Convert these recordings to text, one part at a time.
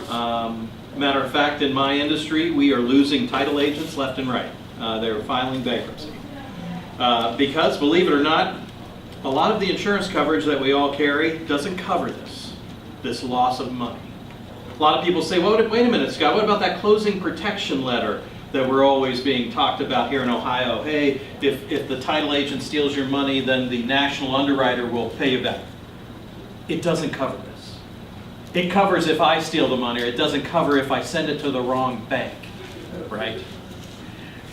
Matter of fact, in my industry, we are losing title agents left and right. They're filing bankruptcy. Because, believe it or not, a lot of the insurance coverage that we all carry doesn't cover this loss of money. A lot of people say, well, wait a minute, Scott, what about that closing protection letter that we're always being talked about here in Ohio? Hey, if the title agent steals your money, then the national underwriter will pay you back. It doesn't cover this. It covers if I steal the money, or it doesn't cover if I send it to the wrong bank, right?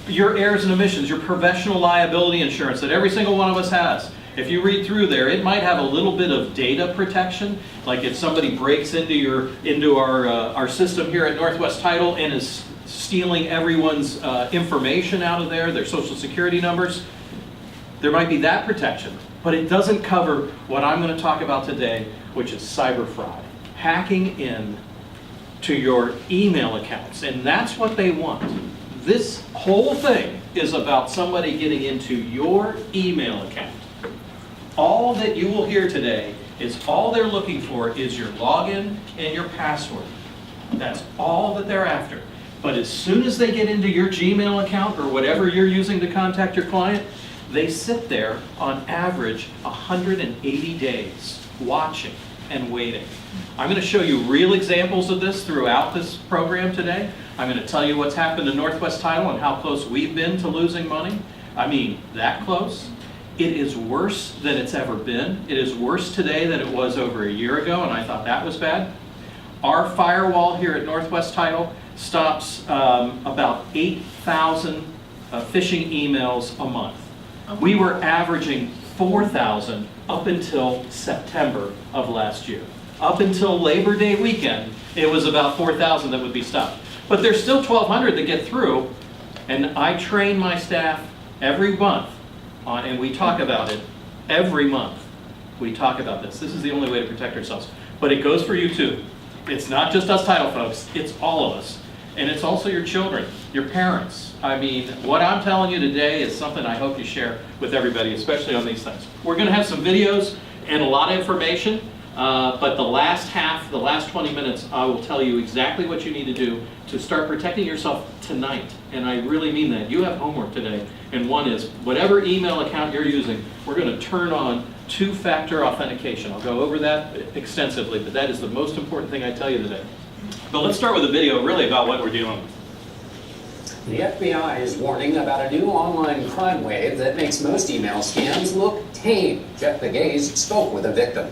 Your errors and omissions, your professional liability insurance that every single one of us has. If you read through there, it might have a little bit of data protection, like if somebody breaks into our system here at Northwest Title and is stealing everyone's information out of there, their social security numbers, there might be that protection. But it doesn't cover what I'm going to talk about today, which is cyber fraud. Hacking in to your email accounts, and that's what they want. This whole thing is about somebody getting into your email account. All that you will hear today is all they're looking for is your login and your password. That's all that they're after. But as soon as they get into your Gmail account or whatever you're using to contact your client, they sit there on average 180 days watching and waiting. I'm going to show you real examples of this throughout this program today. I'm going to tell you what's happened to Northwest Title and how close we've been to losing money. I mean, that close. It is worse than it's ever been. It is worse today than it was over a year ago, and I thought that was bad. Our firewall here at Northwest Title stops about 8,000 phishing emails a month. We were averaging 4,000 up until September of last year. Up until Labor Day weekend, it was about 4,000 that would be stopped. But there's still 1,200 that get through, and I train my staff every month on, and we talk about it every month. We talk about this. This is the only way to protect ourselves. But it goes for you too. It's not just us title folks, it's all of us. And it's also your children, your parents. I mean, what I'm telling you today is something I hope you share with everybody, especially on these things. We're going to have some videos and a lot of information, but the last 20 minutes, I will tell you exactly what you need to do to start protecting yourself tonight. And I really mean that. You have homework today, and one is whatever email account you're using, we're going to turn on two-factor authentication. I'll go over that extensively, but that is the most important thing I tell you today. But let's start with a video really about what we're dealing with. The FBI is warning about a new online crime wave that makes most email scams look tame. Jeff Pegues spoke with a victim.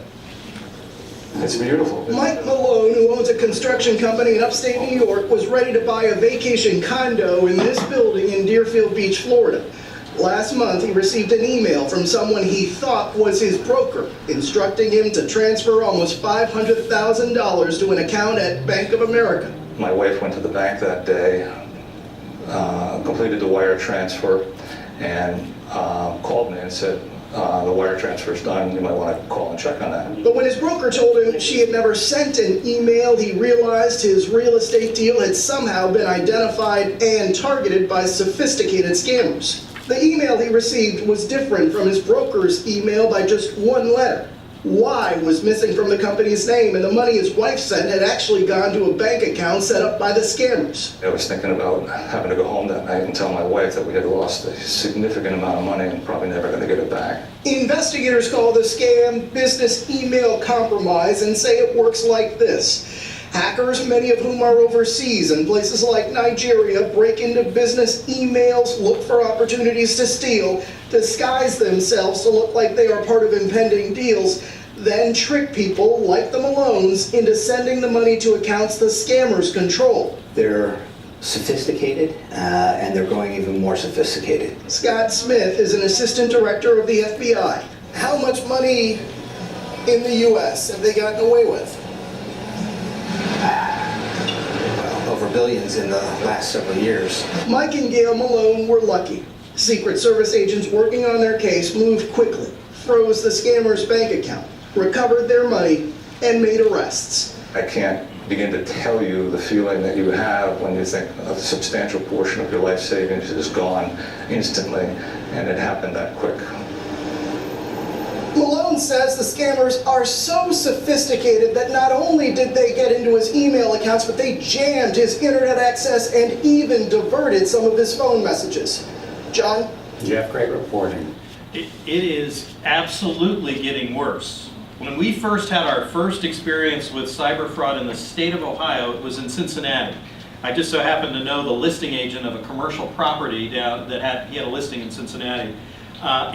It's beautiful. Mike Malone, who owns a construction company in upstate New York, was ready to buy a vacation condo in this building in Deerfield Beach, Florida. Last month, he received an email from someone he thought was his broker, instructing him to transfer almost $500,000 to an account at Bank of America. My wife went to the bank that day, completed the wire transfer, and called me and said, the wire transfer's done, you might want to call and check on that. But when his broker told him she had never sent an email, he realized his real estate deal had somehow been identified and targeted by sophisticated scammers. The email he received was different from his broker's email by just one letter. Y was missing from the company's name, and the money his wife sent had actually gone to a bank account set up by the scammers. I was thinking about having to go home that night and tell my wife that we had lost a significant amount of money and probably never going to get it back. Investigators call the scam business email compromise and say it works like this. Hackers, many of whom are overseas in places like Nigeria, break into business emails, look for opportunities to steal, disguise themselves to look like they are part of impending deals, then trick people, like the Malones, into sending the money to accounts the scammers control. They're sophisticated, and they're going even more sophisticated. Scott Smith is an assistant director of the FBI. How much money in the U.S. have they gotten away with? Well, over billions in the last several years. Mike and Gail Malone were lucky. Secret Service agents working on their case moved quickly, froze the scammer's bank account, recovered their money, and made arrests. I can't begin to tell you the feeling that you have when you think a substantial portion of your life savings is gone instantly, and it happened that quick. Malone says the scammers are so sophisticated that not only did they get into his email accounts, but they jammed his internet access and even diverted some of his phone messages. John? Jeff Gray reporting. It is absolutely getting worse. When we first had our first experience with cyber fraud in the state of Ohio, it was in Cincinnati. I just so happened to know the listing agent of a commercial property down that he had a listing in Cincinnati.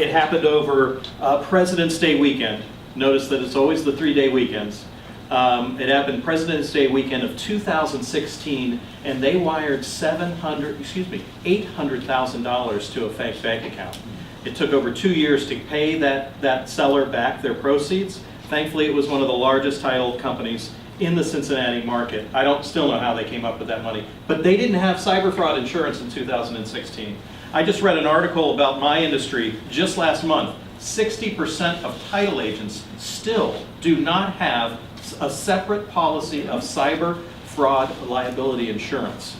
It happened over President's Day weekend. Notice that it's always the 3-day weekends. It happened President's Day weekend of 2016, and they wired $800,000 to a fake bank account. It took over 2 years to pay that seller back their proceeds. Thankfully, it was one of the largest title companies in the Cincinnati market. I don't still know how they came up with that money, but they didn't have cyber fraud insurance in 2016. I just read an article about my industry just last month. 60% of title agents still do not have a separate policy of cyber fraud liability insurance.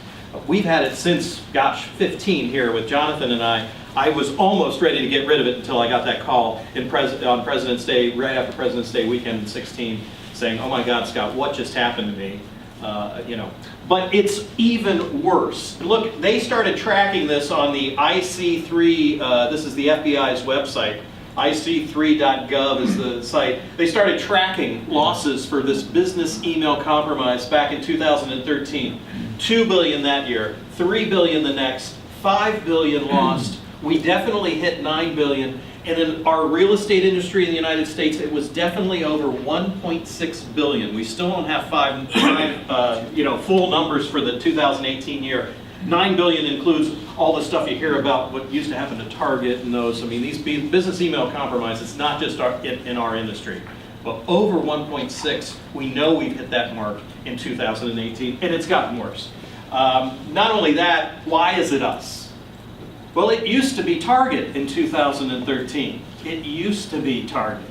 We've had it since, 15 here with Jonathan and I. I was almost ready to get rid of it until I got that call on President's Day, right after President's Day weekend in 16, saying, "Oh my God, Scott, what just happened to me?" But it's even worse. Look, they started tracking this on the IC3. This is the FBI's website. IC3.gov is the site. They started tracking losses for this business email compromise back in 2013. 2 billion that year, 3 billion the next, 5 billion lost. We definitely hit 9 billion. And in our real estate industry in the United States, it was definitely over 1.6 billion. We still don't have full numbers for the 2018 year. 9 billion includes all the stuff you hear about what used to happen to Target and those. I mean, these business email compromise, it's not just in our industry. But over 1.6, we know we've hit that mark in 2018, and it's gotten worse. Not only that, why is it us? Well, it used to be Target in 2013. It used to be Target.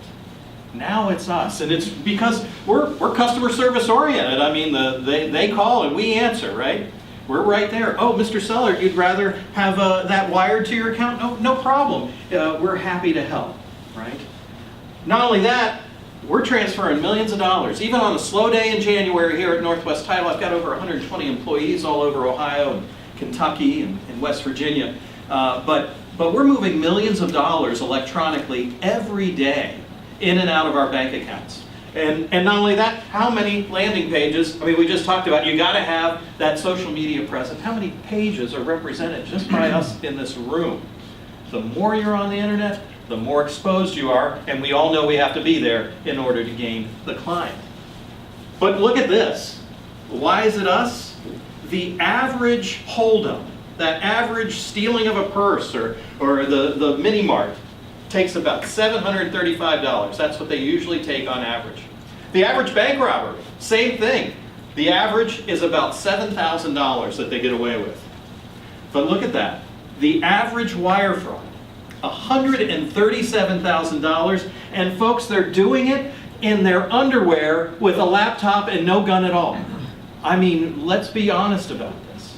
Now it's us, and it's because we're customer service oriented. I mean, they call and we answer, right? We're right there. Oh, Mr. Seller, you'd rather have that wired to your account? No problem. We're happy to help, right? Not only that, we're transferring millions of dollars. Even on a slow day in January here at Northwest Title, I've got over 120 employees all over Ohio and Kentucky and West Virginia. But we're moving millions of dollars electronically every day in and out of our bank accounts. And not only that, how many landing pages? I mean, we just talked about you got to have that social media presence. How many pages are represented just by us in this room? The more you're on the internet, the more exposed you are, and we all know we have to be there in order to gain the client. But look at this. Why is it us? The average holdup, that average stealing of a purse or the mini mart takes about $735. That's what they usually take on average. The average bank robbery, same thing. The average is about $7,000 that they get away with. But look at that. The average wire fraud, $137,000. And folks, they're doing it in their underwear with a laptop and no gun at all. I mean, let's be honest about this.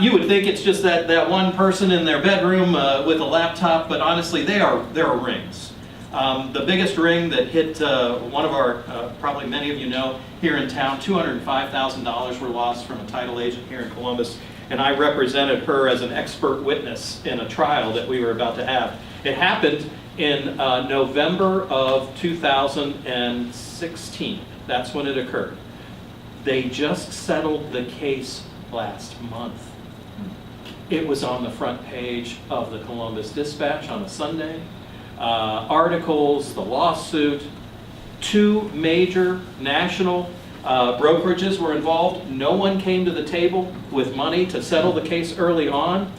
You would think it's just that one person in their bedroom with a laptop, but honestly, there are rings. The biggest ring that hit one of our, probably many of you know, here in town, $205,000 were lost from a title agent here in Columbus, and I represented her as an expert witness in a trial that we were about to have. It happened in November of 2016. That's when it occurred. They just settled the case last month. It was on the front page of the Columbus Dispatch on a Sunday. Articles, the lawsuit, 2 major national brokerages were involved. No one came to the table with money to settle the case early on.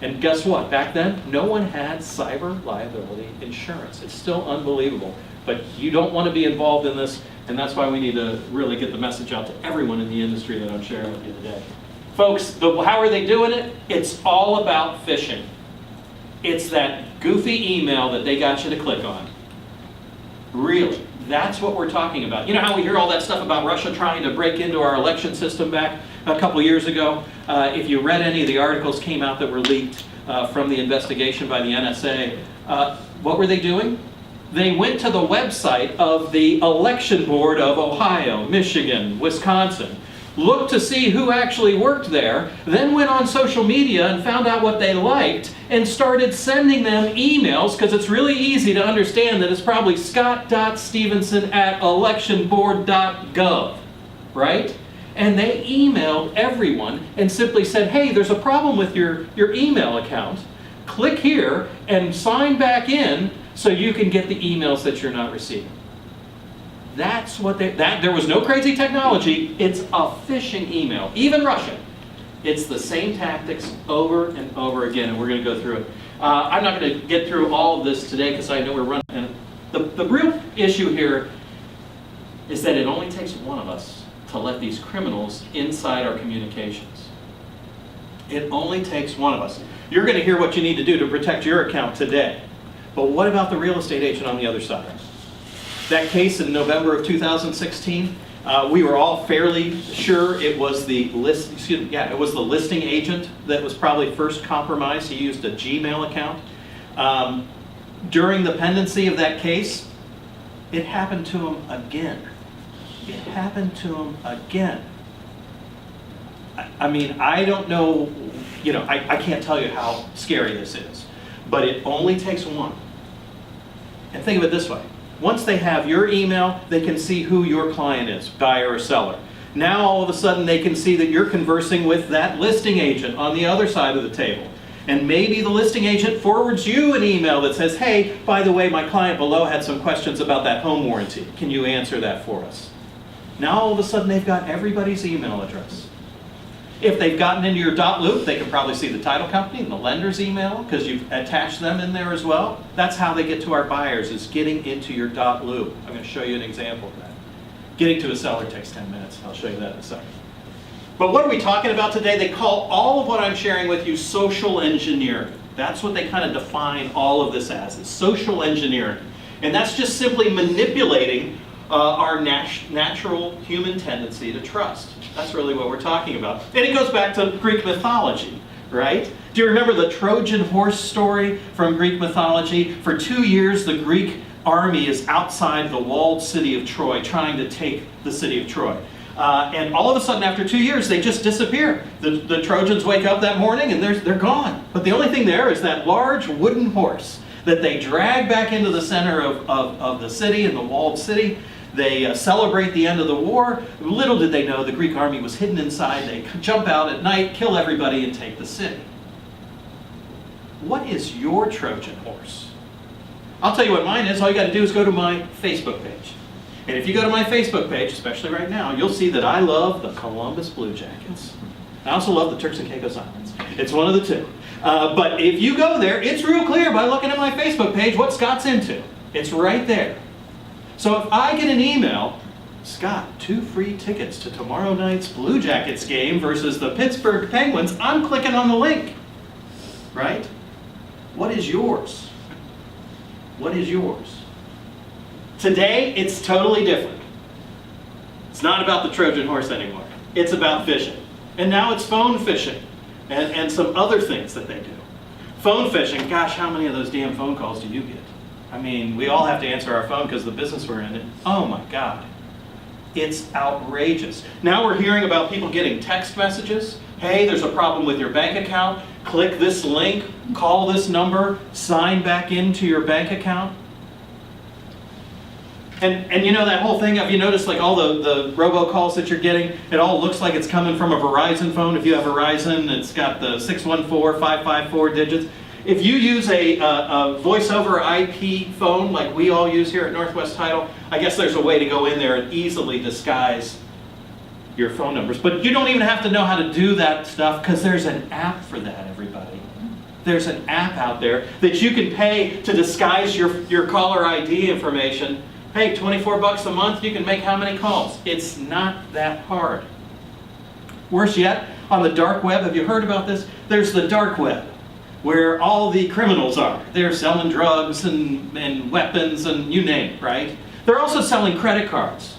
And guess what? Back then, no one had cyber liability insurance. It's still unbelievable. But you don't want to be involved in this, and that's why we need to really get the message out to everyone in the industry that I'm sharing with you today. Folks, how are they doing it? It's all about phishing. It's that goofy email that they got you to click on. Really, that's what we're talking about. You know how we hear all that stuff about Russia trying to break into our election system back a couple years ago? If you read any of the articles came out that were leaked from the investigation by the NSA, what were they doing? They went to the website of the election board of Ohio, Michigan, Wisconsin, looked to see who actually worked there, then went on social media and found out what they liked and started sending them emails, because it's really easy to understand that it's probably scott.stevenson@electionboard.gov, right? And they emailed everyone and simply said, hey, there's a problem with your email account. Click here and sign back in so you can get the emails that you're not receiving. That's what there was no crazy technology. It's a phishing email. Even Russia. It's the same tactics over and over again, and we're going to go through it. I'm not going to get through all of this today because I know we're running. And the real issue here is that it only takes one of us to let these criminals inside our communications. It only takes one of us. You're going to hear what you need to do to protect your account today. But what about the real estate agent on the other side? That case in November of 2016, we were all fairly sure it was the listing agent that was probably first compromised. He used a Gmail account. During the pendency of that case, it happened to him again. It happened to him again. I mean, I don't know, I can't tell you how scary this is, but it only takes one. And think of it this way. Once they have your email, they can see who your client is, buyer or seller. Now all of a sudden they can see that you're conversing with that listing agent on the other side of the table. And maybe the listing agent forwards you an email that says, hey, by the way, my client below had some questions about that home warranty. Can you answer that for us? Now all of a sudden they've got everybody's email address. If they've gotten into your dot loop, they can probably see the title company and the lender's email because you've attached them in there as well. That's how they get to our buyers, is getting into your dot loop. I'm going to show you an example of that. Getting to a seller takes 10 minutes. I'll show you that in a second. But what are we talking about today? They call all of what I'm sharing with you social engineering. That's what they kind of define all of this as, is social engineering. And that's just simply manipulating our natural human tendency to trust. That's really what we're talking about. And it goes back to Greek mythology, right? Do you remember the Trojan horse story from Greek mythology? For 2 years, the Greek army is outside the walled city of Troy, trying to take the city of Troy. And all of a sudden, after 2 years, they just disappear. The Trojans wake up that morning and they're gone. But the only thing there is that large wooden horse that they drag back into the center of the city, in the walled city. They celebrate the end of the war. Little did they know the Greek army was hidden inside. They jump out at night, kill everybody, and take the city. What is your Trojan horse? I'll tell you what mine is. All you got to do is go to my Facebook page. And if you go to my Facebook page, especially right now, you'll see that I love the Columbus Blue Jackets. I also love the Turks and Caicos Islands. It's one of the two. But if you go there, it's real clear by looking at my Facebook page what Scott's into. It's right there. So if I get an email, Scott, 2 free tickets to tomorrow night's Blue Jackets game versus the Pittsburgh Penguins, I'm clicking on the link, right? What is yours? What is yours? Today, it's totally different. It's not about the Trojan horse anymore. It's about phishing. And now it's phone phishing and some other things that they do. Phone phishing, gosh, how many of those damn phone calls do you get? I mean, we all have to answer our phone because of the business we're in. Oh my God. It's outrageous. Now we're hearing about people getting text messages. Hey, there's a problem with your bank account. Click this link, call this number, sign back into your bank account. And you know that whole thing, have you noticed like all the robocalls that you're getting, it all looks like it's coming from a Verizon phone. If you have Verizon, it's got the 614-554 digits. If you use a voice over IP phone like we all use here at Northwest Title, I guess there's a way to go in there and easily disguise your phone numbers. But you don't even have to know how to do that stuff because there's an app for that, everybody. There's an app out there that you can pay to disguise your caller ID information. Hey, $24 a month, you can make how many calls? It's not that hard. Worse yet, on the dark web, have you heard about this? There's the dark web, where all the criminals are. They're selling drugs and weapons and you name it, right? They're also selling credit cards.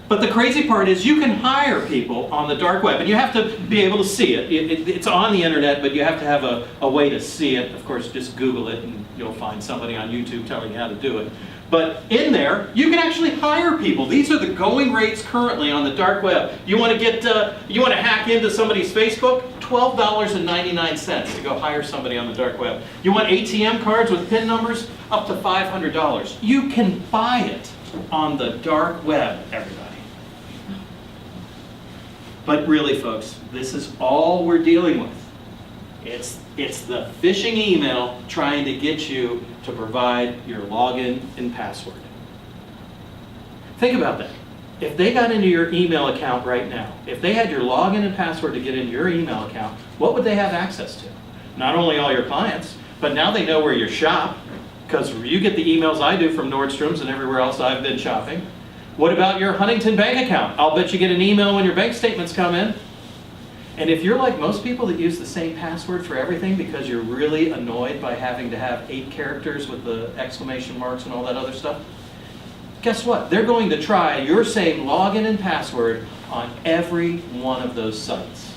But the crazy part is you can hire people on the dark web, and you have to be able to see it. It's on the internet, but you have to have a way to see it. Of course, just Google it and you'll find somebody on YouTube telling you how to do it. But in there, you can actually hire people. These are the going rates currently on the dark web. You want to hack into somebody's Facebook? $12.99 to go hire somebody on the dark web. You want ATM cards with PIN numbers? Up to $500. You can buy it on the dark web, everybody. But really, folks, this is all we're dealing with. It's the phishing email trying to get you to provide your login and password. Think about that. If they got into your email account right now, if they had your login and password to get into your email account, what would they have access to? Not only all your clients, but now they know where you shop, because you get the emails I do from Nordstrom's and everywhere else I've been shopping. What about your Huntington bank account? I'll bet you get an email when your bank statements come in. And if you're like most people that use the same password for everything because you're really annoyed by having to have 8 characters with the exclamation marks and all that other stuff, guess what? They're going to try your same login and password on every one of those sites.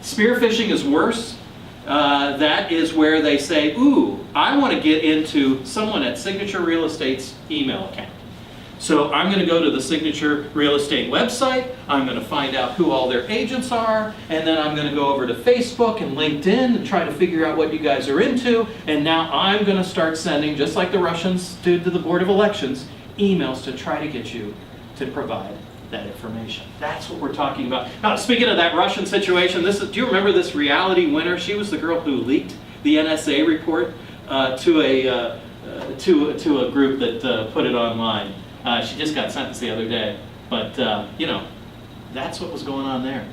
Spear phishing is worse. That is where they say, ooh, I want to get into someone at Signature Real Estate's email account. So I'm going to go to the Signature Real Estate website, I'm going to find out who all their agents are, and then I'm going to go over to Facebook and LinkedIn and try to figure out what you guys are into, and now I'm going to start sending, just like the Russians did to the Board of Elections, emails to try to get you to provide that information. That's what we're talking about. Now, speaking of that Russian situation, do you remember this reality winner? She was the girl who leaked the NSA report to a group that put it online. She just got sentenced the other day, but that's what was going on there.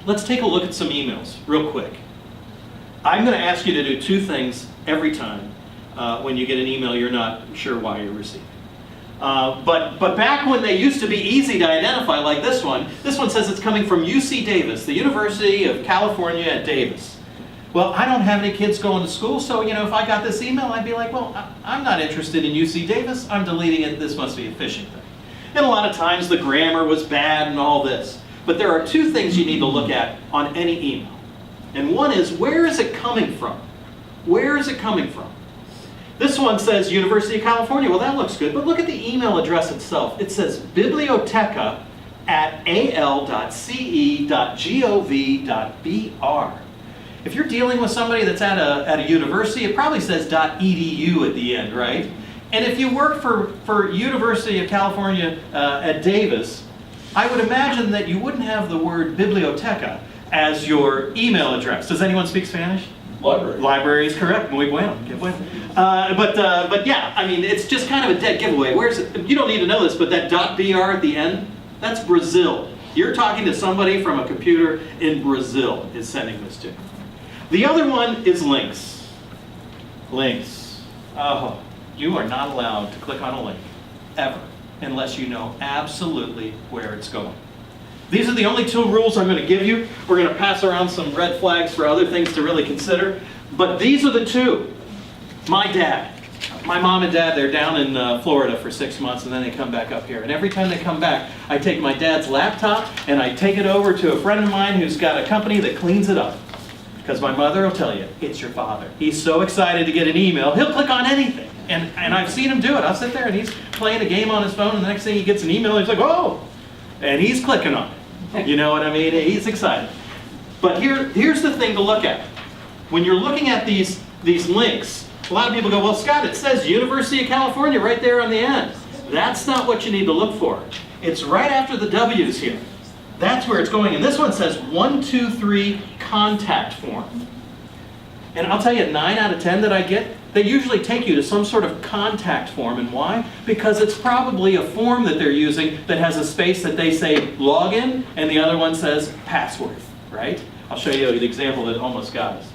Let's take a look at some emails real quick. I'm going to ask you to do 2 things every time when you get an email you're not sure why you're receiving. But back when they used to be easy to identify, like this one says it's coming from UC Davis, the University of California at Davis. Well, I don't have any kids going to school, so if I got this email, I'd be like, well, I'm not interested in UC Davis, I'm deleting it, this must be a phishing thing. And a lot of times the grammar was bad and all this. But there are 2 things you need to look at on any email. And one is, where is it coming from? Where is it coming from? This one says University of California. Well, that looks good, but look at the email address itself. It says biblioteca@al.ce.gov.br. If you're dealing with somebody that's at a university, it probably says .edu at the end, right? And if you work for University of California at Davis, I would imagine that you wouldn't have the word biblioteca as your email address. Does anyone speak Spanish? Library. Library is correct. Muy bueno. Que bueno. But yeah, I mean, it's just kind of a dead giveaway. Where's it? You don't need to know this, but that .br at the end, that's Brazil. You're talking to somebody from a computer in Brazil is sending this to you. The other one is links. Links. Oh, you are not allowed to click on a link, ever, unless you know absolutely where it's going. These are the only 2 rules I'm going to give you. We're going to pass around some red flags for other things to really consider. But these are the 2. My dad. My mom and dad, they're down in Florida for 6 months, and then they come back up here. And every time they come back, I take my dad's laptop, and I take it over to a friend of mine who's got a company that cleans it up. Because my mother will tell you, it's your father. He's so excited to get an email, he'll click on anything. And I've seen him do it. I'll sit there and he's playing a game on his phone, and the next thing he gets an email, and he's like, oh! And he's clicking on it. You know what I mean? He's excited. But here's the thing to look at. When you're looking at these links, a lot of people go, well, Scott, it says University of California right there on the end. That's not what you need to look for. It's right after the W's here. That's where it's going. And this one says 123 contact form. And I'll tell you, 9 out of 10 that I get, they usually take you to some sort of contact form. And why? Because it's probably a form that they're using that has a space that they say login, and the other one says password, right? I'll show you an example that almost got us.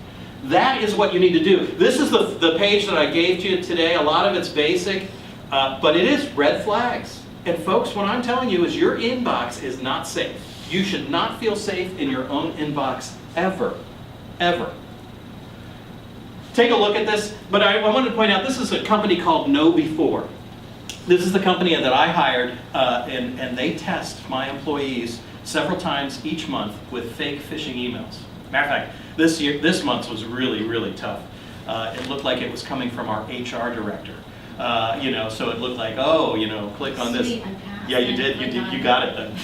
That is what you need to do. This is the page that I gave to you today. A lot of it's basic, but it is red flags. And folks, what I'm telling you is your inbox is not safe. You should not feel safe in your own inbox ever, ever. Take a look at this, but I wanted to point out this is a company called KnowBe4. This is the company that I hired, and they test my employees several times each month with fake phishing emails. Matter of fact, this month was really, really tough. it looked like it was coming from our HR director. You know, so it looked like, oh, you know, click on this. Sweet, I passed. Yeah, you did, you got it then.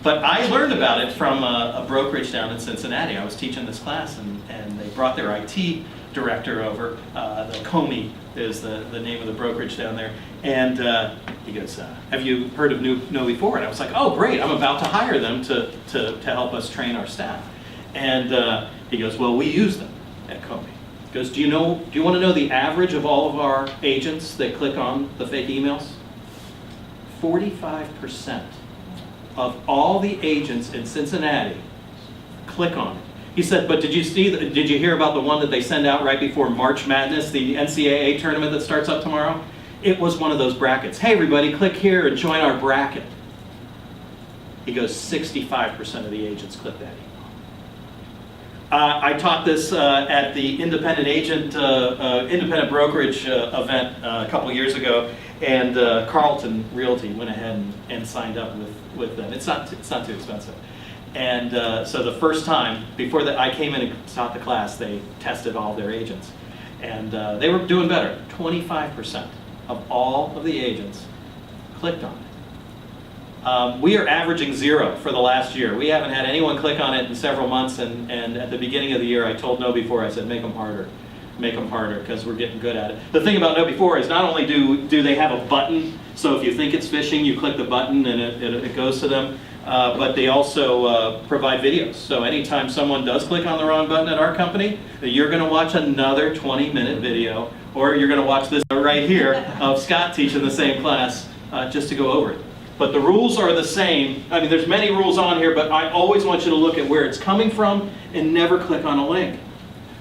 But I learned about it from a brokerage down in Cincinnati. I was teaching this class, and they brought their IT director over. The Comey is the name of the brokerage down there. And he goes, have you heard of Know-before? And I was like, oh, great, I'm about to hire them to help us train our staff. And he goes, well, we use them at Comey. He goes, do you want to know the average of all of our agents that click on the fake emails? 45% of all the agents in Cincinnati click on it. He said, but did you hear about the one that they send out right before March Madness, the NCAA tournament that starts up tomorrow? It was one of those brackets. Hey everybody, click here and join our bracket. He goes, 65% of the agents click that email. I taught this at the independent independent brokerage event a couple years ago, and Carlton Realty went ahead and signed up with them. It's not too expensive. And so the first time, before I came in and taught the class, they tested all their agents. And they were doing better. 25% of all of the agents clicked on it. We are averaging 0 for the last year. We haven't had anyone click on it in several months, and at the beginning of the year I told Know-before, I said, make them harder. Make them harder, because we're getting good at it. The thing about Know-before is not only do they have a button, so if you think it's phishing, you click the button and it goes to them, but they also provide videos. So anytime someone does click on the wrong button at our company, you're going to watch another 20-minute video, or you're going to watch this right here of Scott teaching the same class just to go over it. But the rules are the same. I mean, there's many rules on here, but I always want you to look at where it's coming from and never click on a link.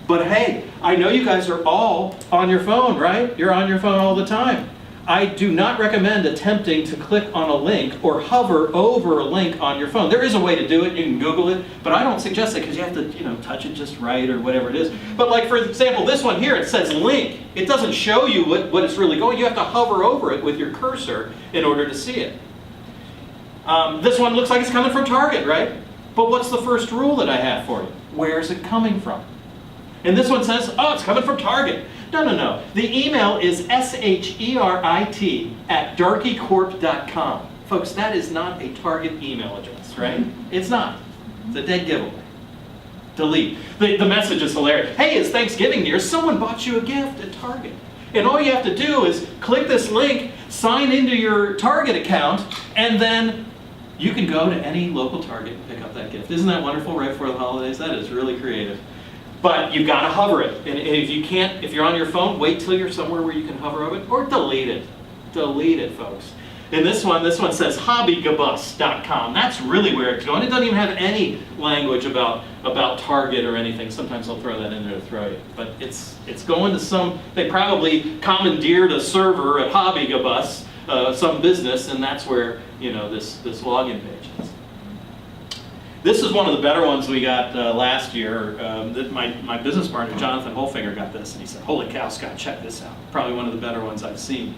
But hey, I know you guys are all on your phone, right? You're on your phone all the time. I do not recommend attempting to click on a link or hover over a link on your phone. There is a way to do it. You can Google it, but I don't suggest it because you have to, touch it just right or whatever it is. But like, for example, this one here, it says link. It doesn't show you what it's really going. You have to hover over it with your cursor in order to see it. This one looks like it's coming from Target, right? But what's the first rule that I have for you? Where is it coming from? And this one says, oh, it's coming from Target. No. The email is SHERIT@darkycorp.com. Folks, that is not a Target email address, right? It's not. It's a dead giveaway. Delete. The message is hilarious. Hey, it's Thanksgiving near. Someone bought you a gift at Target. And all you have to do is click this link, sign into your Target account, and then you can go to any local Target and pick up that gift. Isn't that wonderful right before the holidays? That is really creative. But you've got to hover it. And if you can't, if you're on your phone, wait till you're somewhere where you can hover over it, or delete it. Delete it, folks. And this one says hobbygabus.com. That's really where it's going. It doesn't even have any language about Target or anything. Sometimes they'll throw that in there to throw you. But it's going to some, they probably commandeered a server at Hobbygabus, some business, and that's where, this login page is. This is one of the better ones we got last year. My business partner, Jonathan Holfinger, got this, and he said, holy cow, Scott, check this out. Probably one of the better ones I've seen.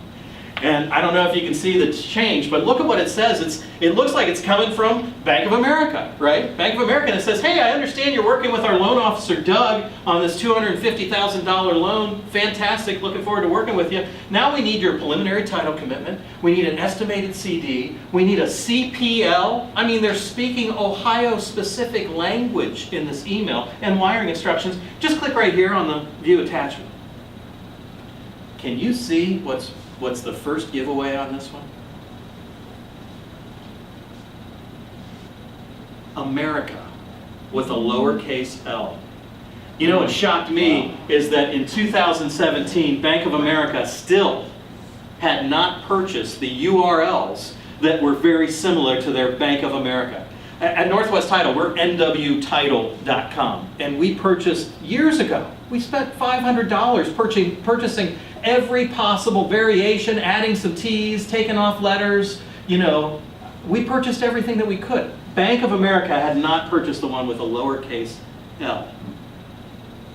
And I don't know if you can see the change, but look at what it says. It looks like it's coming from Bank of America, right? Bank of America, and it says, hey, I understand you're working with our loan officer, Doug, on this $250,000 loan. Fantastic, looking forward to working with you. Now we need your preliminary title commitment. We need an estimated CD. We need a CPL. I mean, they're speaking Ohio-specific language in this email and wiring instructions. Just click right here on the view attachment. Can you see what's the first giveaway on this one? America with a lowercase l. What shocked me is that in 2017, Bank of America still had not purchased the URLs that were very similar to their Bank of America. At Northwest Title, we're nwtitle.com, and we purchased years ago. We spent $500 purchasing every possible variation, adding some T's, taking off letters. We purchased everything that we could. Bank of America had not purchased the one with a lowercase l.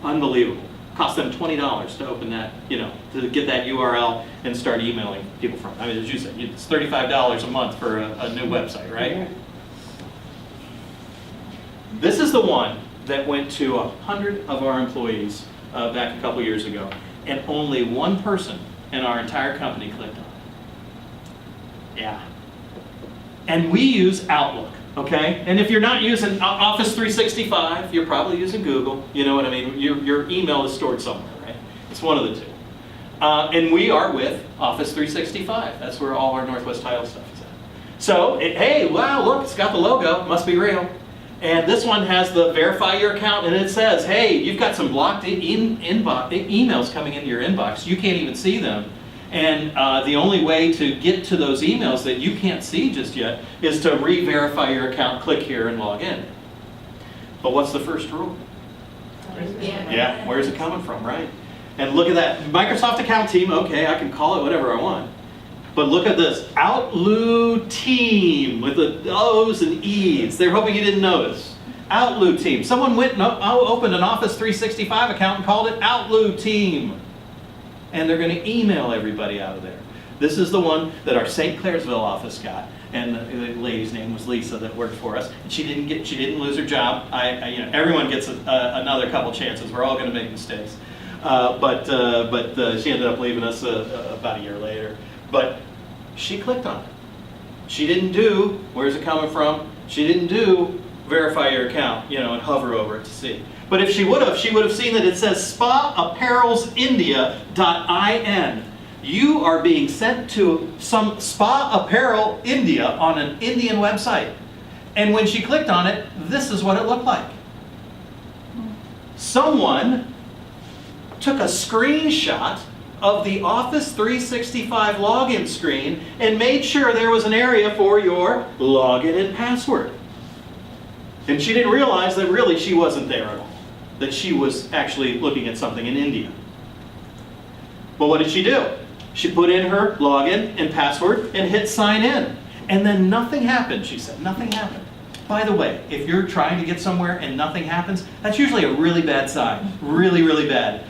Unbelievable. Cost them $20 to open that, to get that URL and start emailing people from. I mean, as you said, it's $35 a month for a new website, right? This is the one that went to 100 of our employees back a couple years ago, and only one person in our entire company clicked on it. Yeah. And we use Outlook, okay? And if you're not using Office 365, you're probably using Google. You know what I mean? Your email is stored somewhere, right? It's one of the two. And we are with Office 365. That's where all our Northwest Title stuff is at. So, hey, wow, look, it's got the logo. Must be real. And this one has the verify your account, and it says, hey, you've got some blocked emails coming into your inbox. You can't even see them. And the only way to get to those emails that you can't see just yet is to re-verify your account, click here, and log in. But what's the first rule? Yeah, where's it coming from, right? And look at that. Microsoft account team, okay, I can call it whatever I want. But look at this, Outlook team with the O's and E's. They're hoping you didn't notice. Outlook team. Someone went and opened an Office 365 account and called it Outlook team. And they're going to email everybody out of there. This is the one that our St. Clairsville office got, and the lady's name was Lisa that worked for us. And she didn't lose her job. Everyone gets another couple chances. We're all going to make mistakes. But she ended up leaving us about a year later. But she clicked on it. She didn't do, where's it coming from? She didn't do verify your account, and hover over it to see. But if she would have seen that it says spaapparelsindia.in. You are being sent to some Spa Apparel India on an Indian website. And when she clicked on it, this is what it looked like. Someone took a screenshot of the Office 365 login screen and made sure there was an area for your login and password. And she didn't realize that really she wasn't there at all, that she was actually looking at something in India. But what did she do? She put in her login and password and hit sign in. And then nothing happened, she said. Nothing happened. By the way, if you're trying to get somewhere and nothing happens, that's usually a really bad sign. Really, really bad.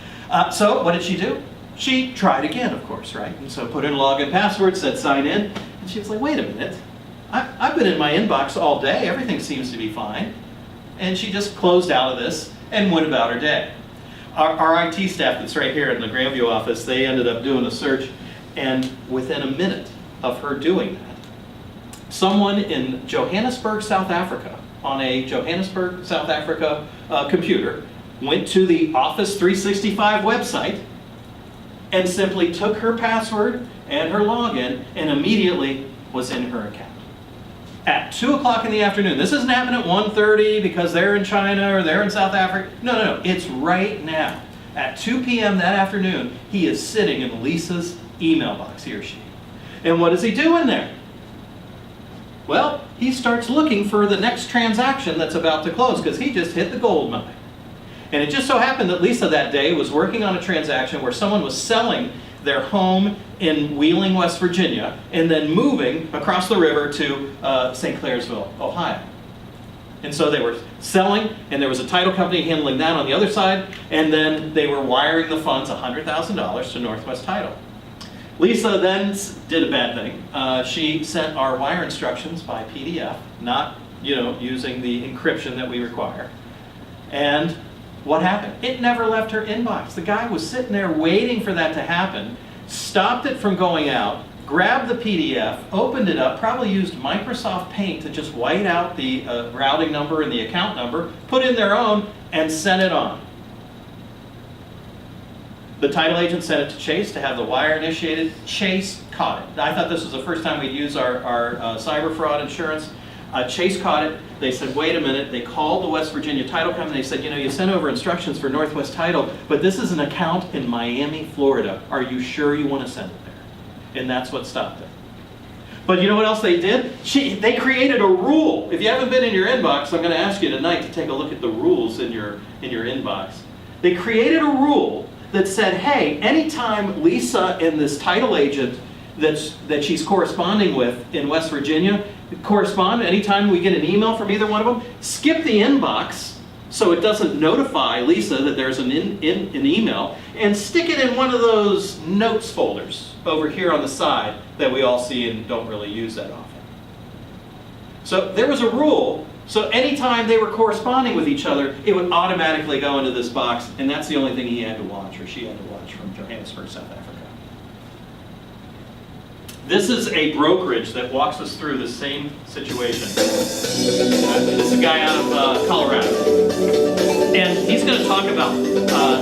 So what did she do? She tried again, of course, right? And so put in login password, said sign in, and she was like, wait a minute. I've been in my inbox all day. Everything seems to be fine. And she just closed out of this and went about her day. Our IT staff that's right here in the Grandview office, they ended up doing a search, and within a minute of her doing that, someone in Johannesburg, South Africa, on a Johannesburg, South Africa computer, went to the Office 365 website and simply took her password and her login and immediately was in her account. At 2 o'clock in the afternoon. This isn't happening at 1:30 because they're in China or they're in South Africa. No. It's right now. At 2 p.m. that afternoon, he is sitting in Lisa's email box, he or she. And what does he do in there? Well, he starts looking for the next transaction that's about to close because he just hit the gold mine. And it just so happened that Lisa that day was working on a transaction where someone was selling their home in Wheeling, West Virginia, and then moving across the river to St. Clairsville, Ohio. And so they were selling, and there was a title company handling that on the other side, and then they were wiring the funds, $100,000, to Northwest Title. Lisa then did a bad thing. She sent our wire instructions by PDF, not using the encryption that we require. And what happened? It never left her inbox. The guy was sitting there waiting for that to happen, stopped it from going out, grabbed the PDF, opened it up, probably used Microsoft Paint to just white out the routing number and the account number, put in their own, and sent it on. The title agent sent it to Chase to have the wire initiated. Chase caught it. I thought this was the first time we'd use our cyber fraud insurance. Chase caught it. They said, wait a minute. They called the West Virginia Title Company. They said, you sent over instructions for Northwest Title, but this is an account in Miami, Florida. Are you sure you want to send it there? And that's what stopped it. But you know what else they did? They created a rule. If you haven't been in your inbox, I'm going to ask you tonight to take a look at the rules in your inbox. They created a rule that said, hey, anytime Lisa and this title agent that she's corresponding with in West Virginia correspond, anytime we get an email from either one of them, skip the inbox so it doesn't notify Lisa that there's an email, and stick it in one of those notes folders over here on the side that we all see and don't really use that often. So there was a rule So anytime they were corresponding with each other, it would automatically go into this box, and that's the only thing he had to watch, or she had to watch, from Johannesburg, South Africa. This is a brokerage that walks us through the same situation. This is a guy out of Colorado. And he's going to talk about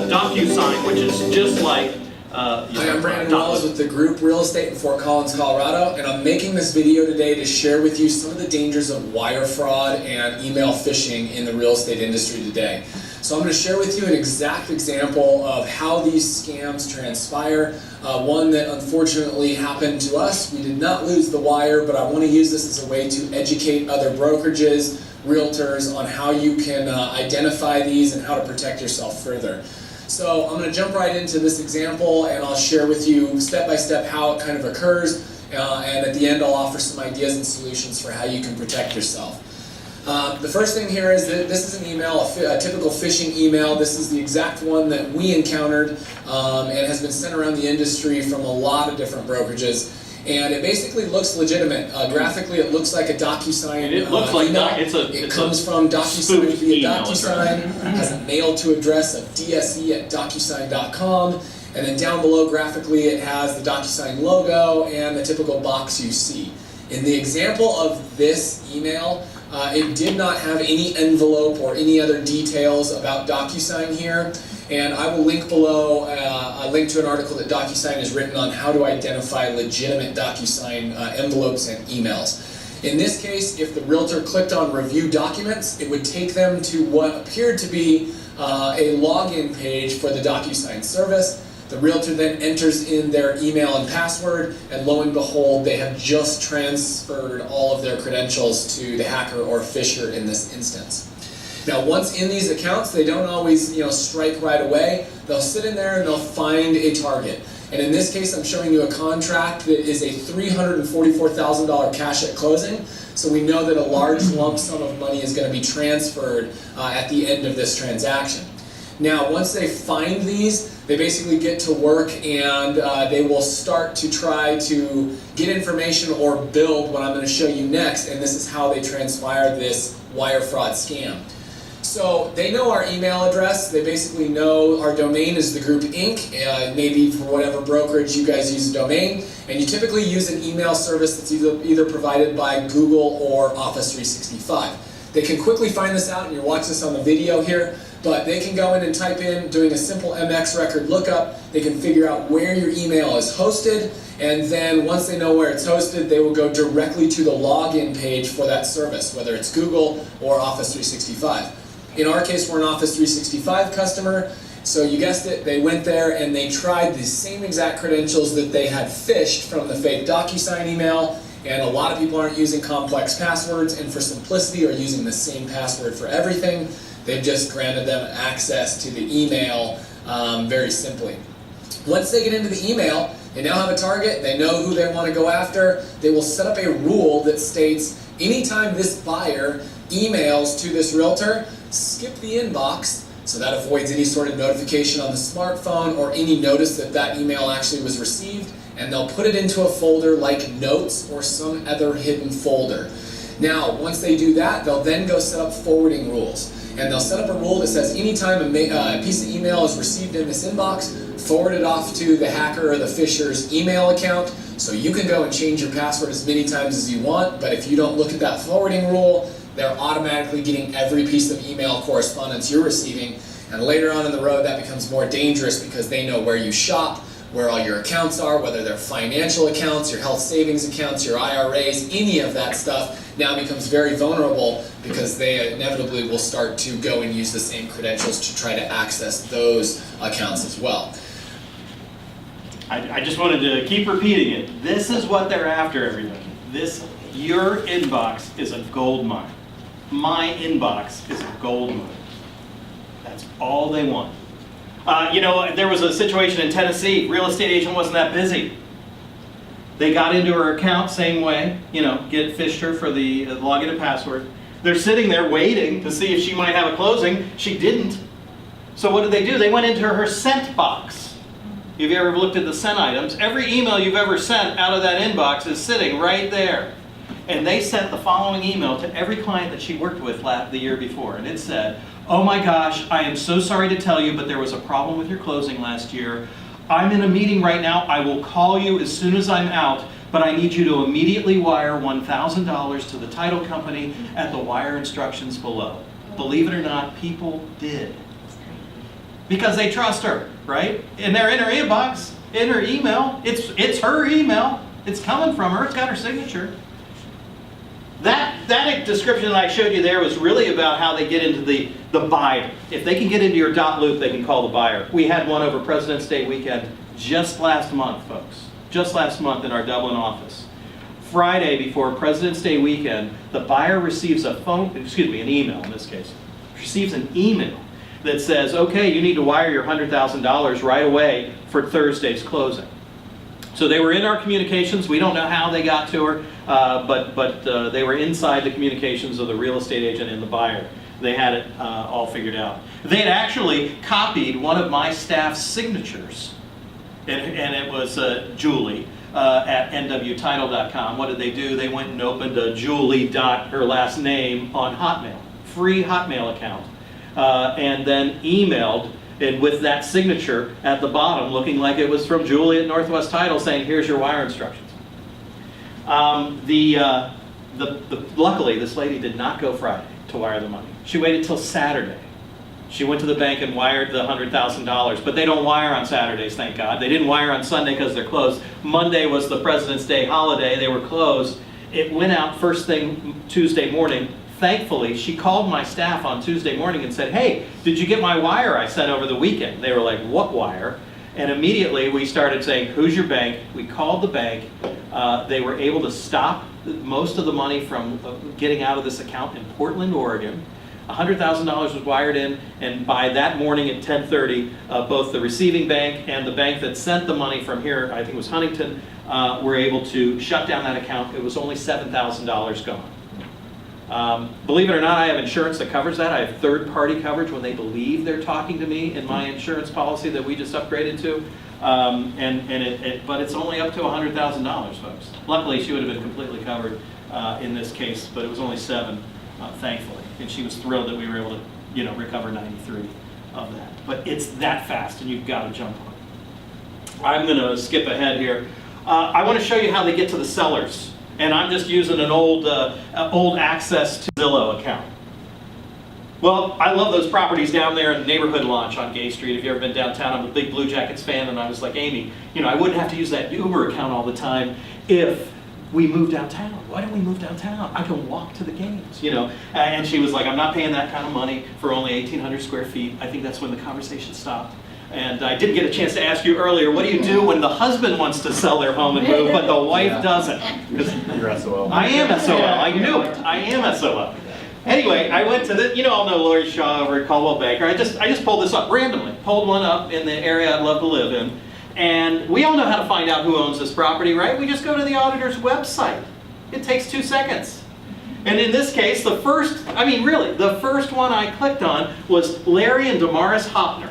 DocuSign, which is just like... Hi, I'm Brandon Wallace with the group Real Estate in Fort Collins, Colorado, and I'm making this video today to share with you some of the dangers of wire fraud and email phishing in the real estate industry today. So I'm going to share with you an exact example of how these scams transpire. One that unfortunately happened to us. We did not lose the wire, but I want to use this as a way to educate other brokerages, realtors on how you can identify these and how to protect yourself further. So I'm going to jump right into this example, and I'll share with you step by step how it kind of occurs, and at the end I'll offer some ideas and solutions for how you can protect yourself. The first thing here is that this is an email, a typical phishing email. This is the exact one that we encountered and has been sent around the industry from a lot of different brokerages. And it basically looks legitimate. Graphically, it looks like a DocuSign And it looks like email. it comes from DocuSign via email DocuSign. Has a mail to address of dse@docusign.com. And then down below, graphically, it has the DocuSign logo and the typical box you see. In the example of this email, it did not have any envelope or any other details about DocuSign here. And I will link below a link to an article that DocuSign has written on how to identify legitimate DocuSign envelopes and emails. In this case, if the realtor clicked on Review Documents, it would take them to what appeared to be a login page for the DocuSign service. The realtor then enters in their email and password, and lo and behold, they have just transferred all of their credentials to the hacker or phisher in this instance. Now, once in these accounts, they don't always, strike right away. They'll sit in there and they'll find a target. And in this case, I'm showing you a contract that is a $344,000 cash at closing. So we know that a large lump sum of money is going to be transferred at the end of this transaction. Now, once they find these, they basically get to work and they will start to try to get information or build what I'm going to show you next, and this is how they transpire this wire fraud scam. So they know our email address, they basically know our domain is the Group Inc. Maybe for whatever brokerage you guys use a domain, and you typically use an email service that's either provided by Google or Office 365. They can quickly find this out, and you'll watch this on the video here, but they can go in and type in, doing a simple MX record lookup, they can figure out where your email is hosted, and then once they know where it's hosted, they will go directly to the login page for that service, whether it's Google or Office 365. In our case, we're an Office 365 customer, so you guessed it, they went there and they tried the same exact credentials that they had phished from the fake DocuSign email, and a lot of people aren't using complex passwords, and for simplicity are using the same password for everything. They've just granted them access to the email very simply. Once they get into the email, they now have a target, they know who they want to go after. They will set up a rule that states anytime this buyer emails to this realtor, skip the inbox, so that avoids any sort of notification on the smartphone or any notice that that email actually was received, and they'll put it into a folder like Notes or some other hidden folder. Now, once they do that, they'll then go set up forwarding rules. And they'll set up a rule that says anytime a piece of email is received in this inbox, forward it off to the hacker or the phisher's email account. So you can go and change your password as many times as you want, but if you don't look at that forwarding rule, they're automatically getting every piece of email correspondence you're receiving. And later on in the road, that becomes more dangerous because they know where you shop, where all your accounts are, whether they're financial accounts, your health savings accounts, your IRAs, any of that stuff now becomes very vulnerable because they inevitably will start to go and use the same credentials to try to access those accounts as well. I just wanted to keep repeating it. This is what they're after, everybody. Your inbox is a gold mine. My inbox is a gold mine. That's all they want. There was a situation in Tennessee. Real estate agent wasn't that busy. They got into her account same way, get phished her for the login and password. They're sitting there waiting to see if she might have a closing. She didn't. So what did they do? They went into her sent box. If you ever looked at the sent items, every email you've ever sent out of that inbox is sitting right there. And they sent the following email to every client that she worked with the year before. And it said, "Oh my gosh, I am so sorry to tell you, but there was a problem with your closing last year. I'm in a meeting right now. I will call you as soon as I'm out, but I need you to immediately wire $1,000 to the title company at the wire instructions below." Believe it or not, people did. Because they trust her, right? And they're in her inbox, in her email. It's her email. It's coming from her. It's got her signature. That description that I showed you there was really about how they get into the buyer. If they can get into your dot loop, they can call the buyer. We had one over President's Day weekend just last month, folks. Just last month in our Dublin office. Friday before President's Day weekend, the buyer receives an email in this case, receives an email that says, okay, you need to wire your $100,000 right away for Thursday's closing. So they were in our communications. We don't know how they got to her, but they were inside the communications of the real estate agent and the buyer. They had it all figured out. They had actually copied one of my staff's signatures, and it was Julie at nwtitle.com. What did they do? They went and opened a Julie her last name on Hotmail, free Hotmail account, and then emailed. And with that signature at the bottom, looking like it was from Julie at Northwest Title, saying, "Here's your wire instructions." Luckily, this lady did not go Friday to wire the money. She waited till Saturday. She went to the bank and wired the $100,000, but they don't wire on Saturdays, thank God. They didn't wire on Sunday because they're closed. Monday was the President's Day holiday. They were closed. It went out first thing Tuesday morning. Thankfully, she called my staff on Tuesday morning and said, "Hey, did you get my wire I sent over the weekend?" They were like, "What wire?" And immediately we started saying, "Who's your bank?" We called the bank. They were able to stop most of the money from getting out of this account in Portland, Oregon. $100,000 was wired in, and by that morning at 10:30, both the receiving bank and the bank that sent the money from here, I think it was Huntington, were able to shut down that account. It was only $7,000 gone. Believe it or not, I have insurance that covers that. I have third-party coverage when they believe they're talking to me in my insurance policy that we just upgraded to. But it's only up to $100,000, folks. Luckily, she would have been completely covered in this case, but it was only $7,000, thankfully. And she was thrilled that we were able to, recover 93 of that. But it's that fast, and you've got to jump on it. I'm going to skip ahead here. I want to show you how they get to the sellers. And I'm just using an old Access to Zillow account. Well, I love those properties down there in Neighborhood Launch on Gay Street. If you've ever been downtown, I'm a big Blue Jackets fan, and I was like, Amy, I wouldn't have to use that Uber account all the time if we moved downtown. Why don't we move downtown? I can walk to the games, And she was like, I'm not paying that kind of money for only 1,800 square feet. I think that's when the conversation stopped. And I didn't get a chance to ask you earlier, what do you do when the husband wants to sell their home and move, but the wife doesn't? You're SOL. I am SOL. I knew it. I am SOL. Anyway, I went to I'll know Lori Shaw over at Caldwell Banker. I just pulled this up randomly. Pulled one up in the area I'd love to live in. And we all know how to find out who owns this property, right? We just go to the auditor's website. It takes 2 seconds. And in this case, the first one I clicked on was Larry and Damaris Hopner.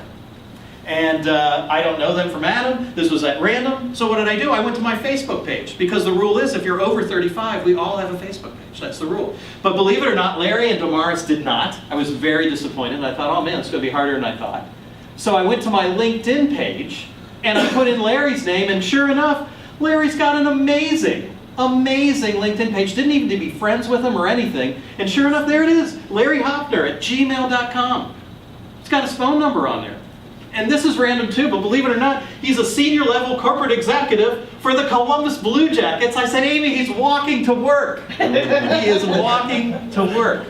And I don't know them from Adam. This was at random. So what did I do? I went to my Facebook page. Because the rule is if you're over 35, we all have a Facebook page. That's the rule. But believe it or not, Larry and Damaris did not. I was very disappointed. I thought, oh man, it's going to be harder than I thought. So I went to my LinkedIn page, and I put in Larry's name, and sure enough, Larry's got an amazing LinkedIn page. Didn't even need to be friends with him or anything. And sure enough, there it is. Larry Hopner at gmail.com. It's got his phone number on there. And this is random too, but believe it or not, he's a senior level corporate executive for the Columbus Blue Jackets. I said, Amy, he's walking to work. He is walking to work.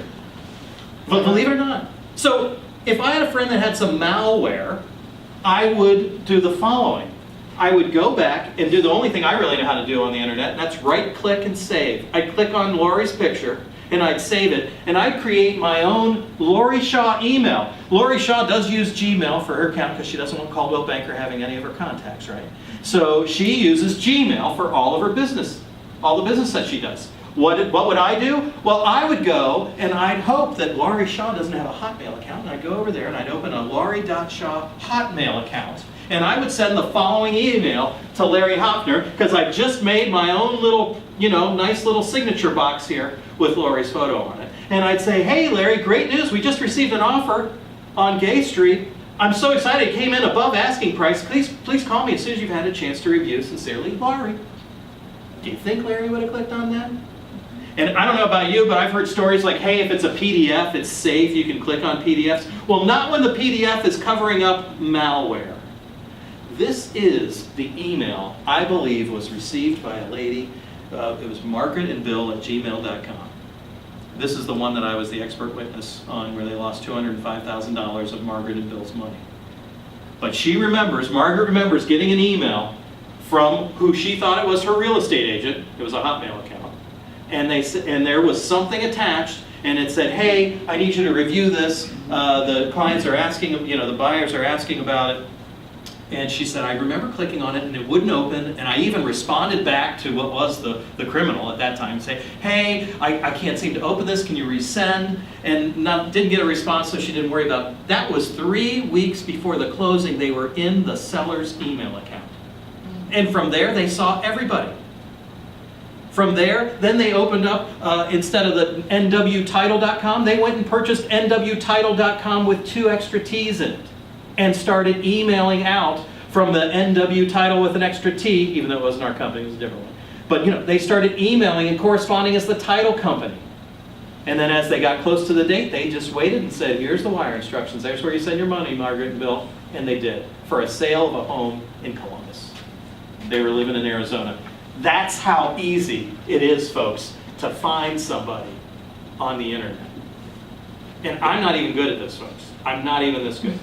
But believe it or not. So if I had a friend that had some malware, I would do the following. I would go back and do the only thing I really know how to do on the internet, and that's right click and save. I'd click on Lori's picture, and I'd save it, and I'd create my own Lori Shaw email. Lori Shaw does use Gmail for her account because she doesn't want Caldwell Banker having any of her contacts, right? So she uses Gmail for all of her business, all the business that she does. What would I do? Well, I would go and I'd hope that Lori Shaw doesn't have a Hotmail account, and I'd go over there and I'd open a Lori.Shaw Hotmail account. And I would send the following email to Larry Hoffner, because I've just made my own little, nice little signature box here with Lori's photo on it. And I'd say, hey Larry, great news, we just received an offer on Gay Street. I'm so excited, it came in above asking price. Please call me as soon as you've had a chance to review. Sincerely, Laurie. Do you think Larry would have clicked on that? And I don't know about you, but I've heard stories like, hey, if it's a PDF, it's safe, you can click on PDFs. Well, not when the PDF is covering up malware. This is the email I believe was received by a lady. It was margaretandbill@gmail.com. This is the one that I was the expert witness on, where they lost $205,000 of Margaret and Bill's money. But Margaret remembers getting an email from who she thought it was her real estate agent. It was a Hotmail account. And there was something attached, and it said, hey, I need you to review this. The clients are asking, the buyers are asking about it. And she said, I remember clicking on it and it wouldn't open, and I even responded back to what was the criminal at that time, say, hey, I can't seem to open this, can you resend? And didn't get a response, so she didn't worry about it. That was 3 weeks before the closing. They were in the seller's email account. And from there, they saw everybody. From there, then they opened up, instead of the nwtitle.com, they went and purchased nwtitle.com with 2 extra T's in it, and started emailing out from the NW title with an extra T, even though it wasn't our company, it was a different one. But they started emailing and corresponding as the title company. And then as they got close to the date, they just waited and said, here's the wire instructions, there's where you send your money, Margaret and Bill. And they did, for a sale of a home in Columbus. They were living in Arizona. That's how easy it is, folks, to find somebody on the internet. And I'm not even good at this, folks. I'm not even this good.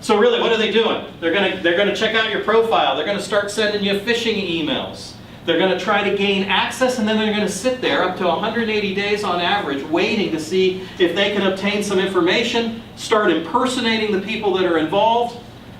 So really, what are they doing? They're gonna check out your profile. They're gonna start sending you phishing emails. They're gonna try to gain access, and then they're gonna sit there up to 180 days on average, waiting to see if they can obtain some information, start impersonating the people that are involved,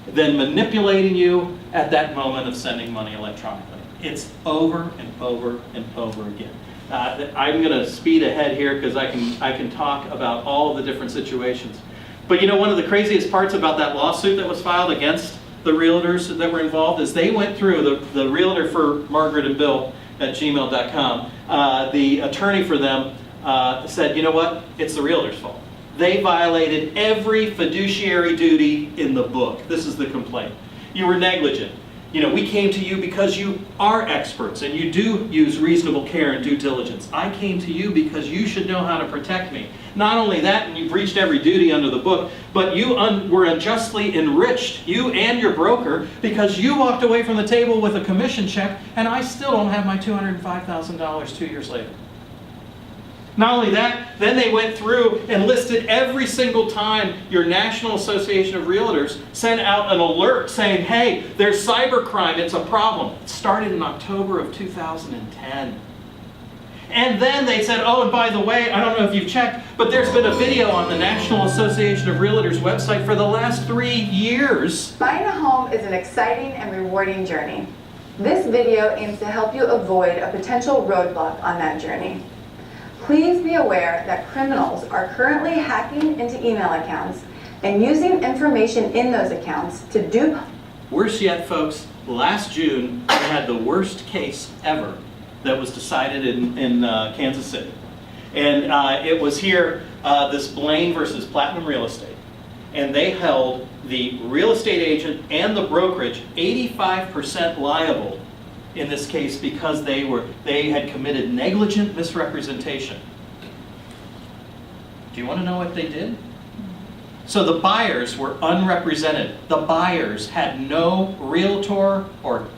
then manipulating you at that moment of sending money electronically. It's over and over and over again. I'm gonna speed ahead here because I can talk about all of the different situations. But one of the craziest parts about that lawsuit that was filed against the realtors that were involved is they went through, the realtor for Margaret and Bill at gmail.com, the attorney for them said, you know what, it's the realtor's fault. They violated every fiduciary duty in the book. This is the complaint. You were negligent. We came to you because you are experts and you do use reasonable care and due diligence. I came to you because you should know how to protect me. Not only that, and you breached every duty under the book, but you were unjustly enriched, you and your broker, because you walked away from the table with a commission check, and I still don't have my $205,000 2 years later. Not only that, then they went through and listed every single time your National Association of Realtors sent out an alert saying, hey, there's cybercrime, it's a problem. It started in October of 2010. And then they said, oh, and by the way, I don't know if you've checked, but there's been a video on the National Association of Realtors website for the last 3 years. Buying a home is an exciting and rewarding journey. This video aims to help you avoid a potential roadblock on that journey. Please be aware that criminals are currently hacking into email accounts and using information in those accounts to dupe. Worse yet, folks, last June, we had the worst case ever that was decided in Kansas City. And it was here, this Blaine versus Platinum Real Estate. And they held the real estate agent and the brokerage 85% liable in this case because they had committed negligent misrepresentation. Do you want to know what they did? So the buyers were unrepresented. The buyers had no realtor or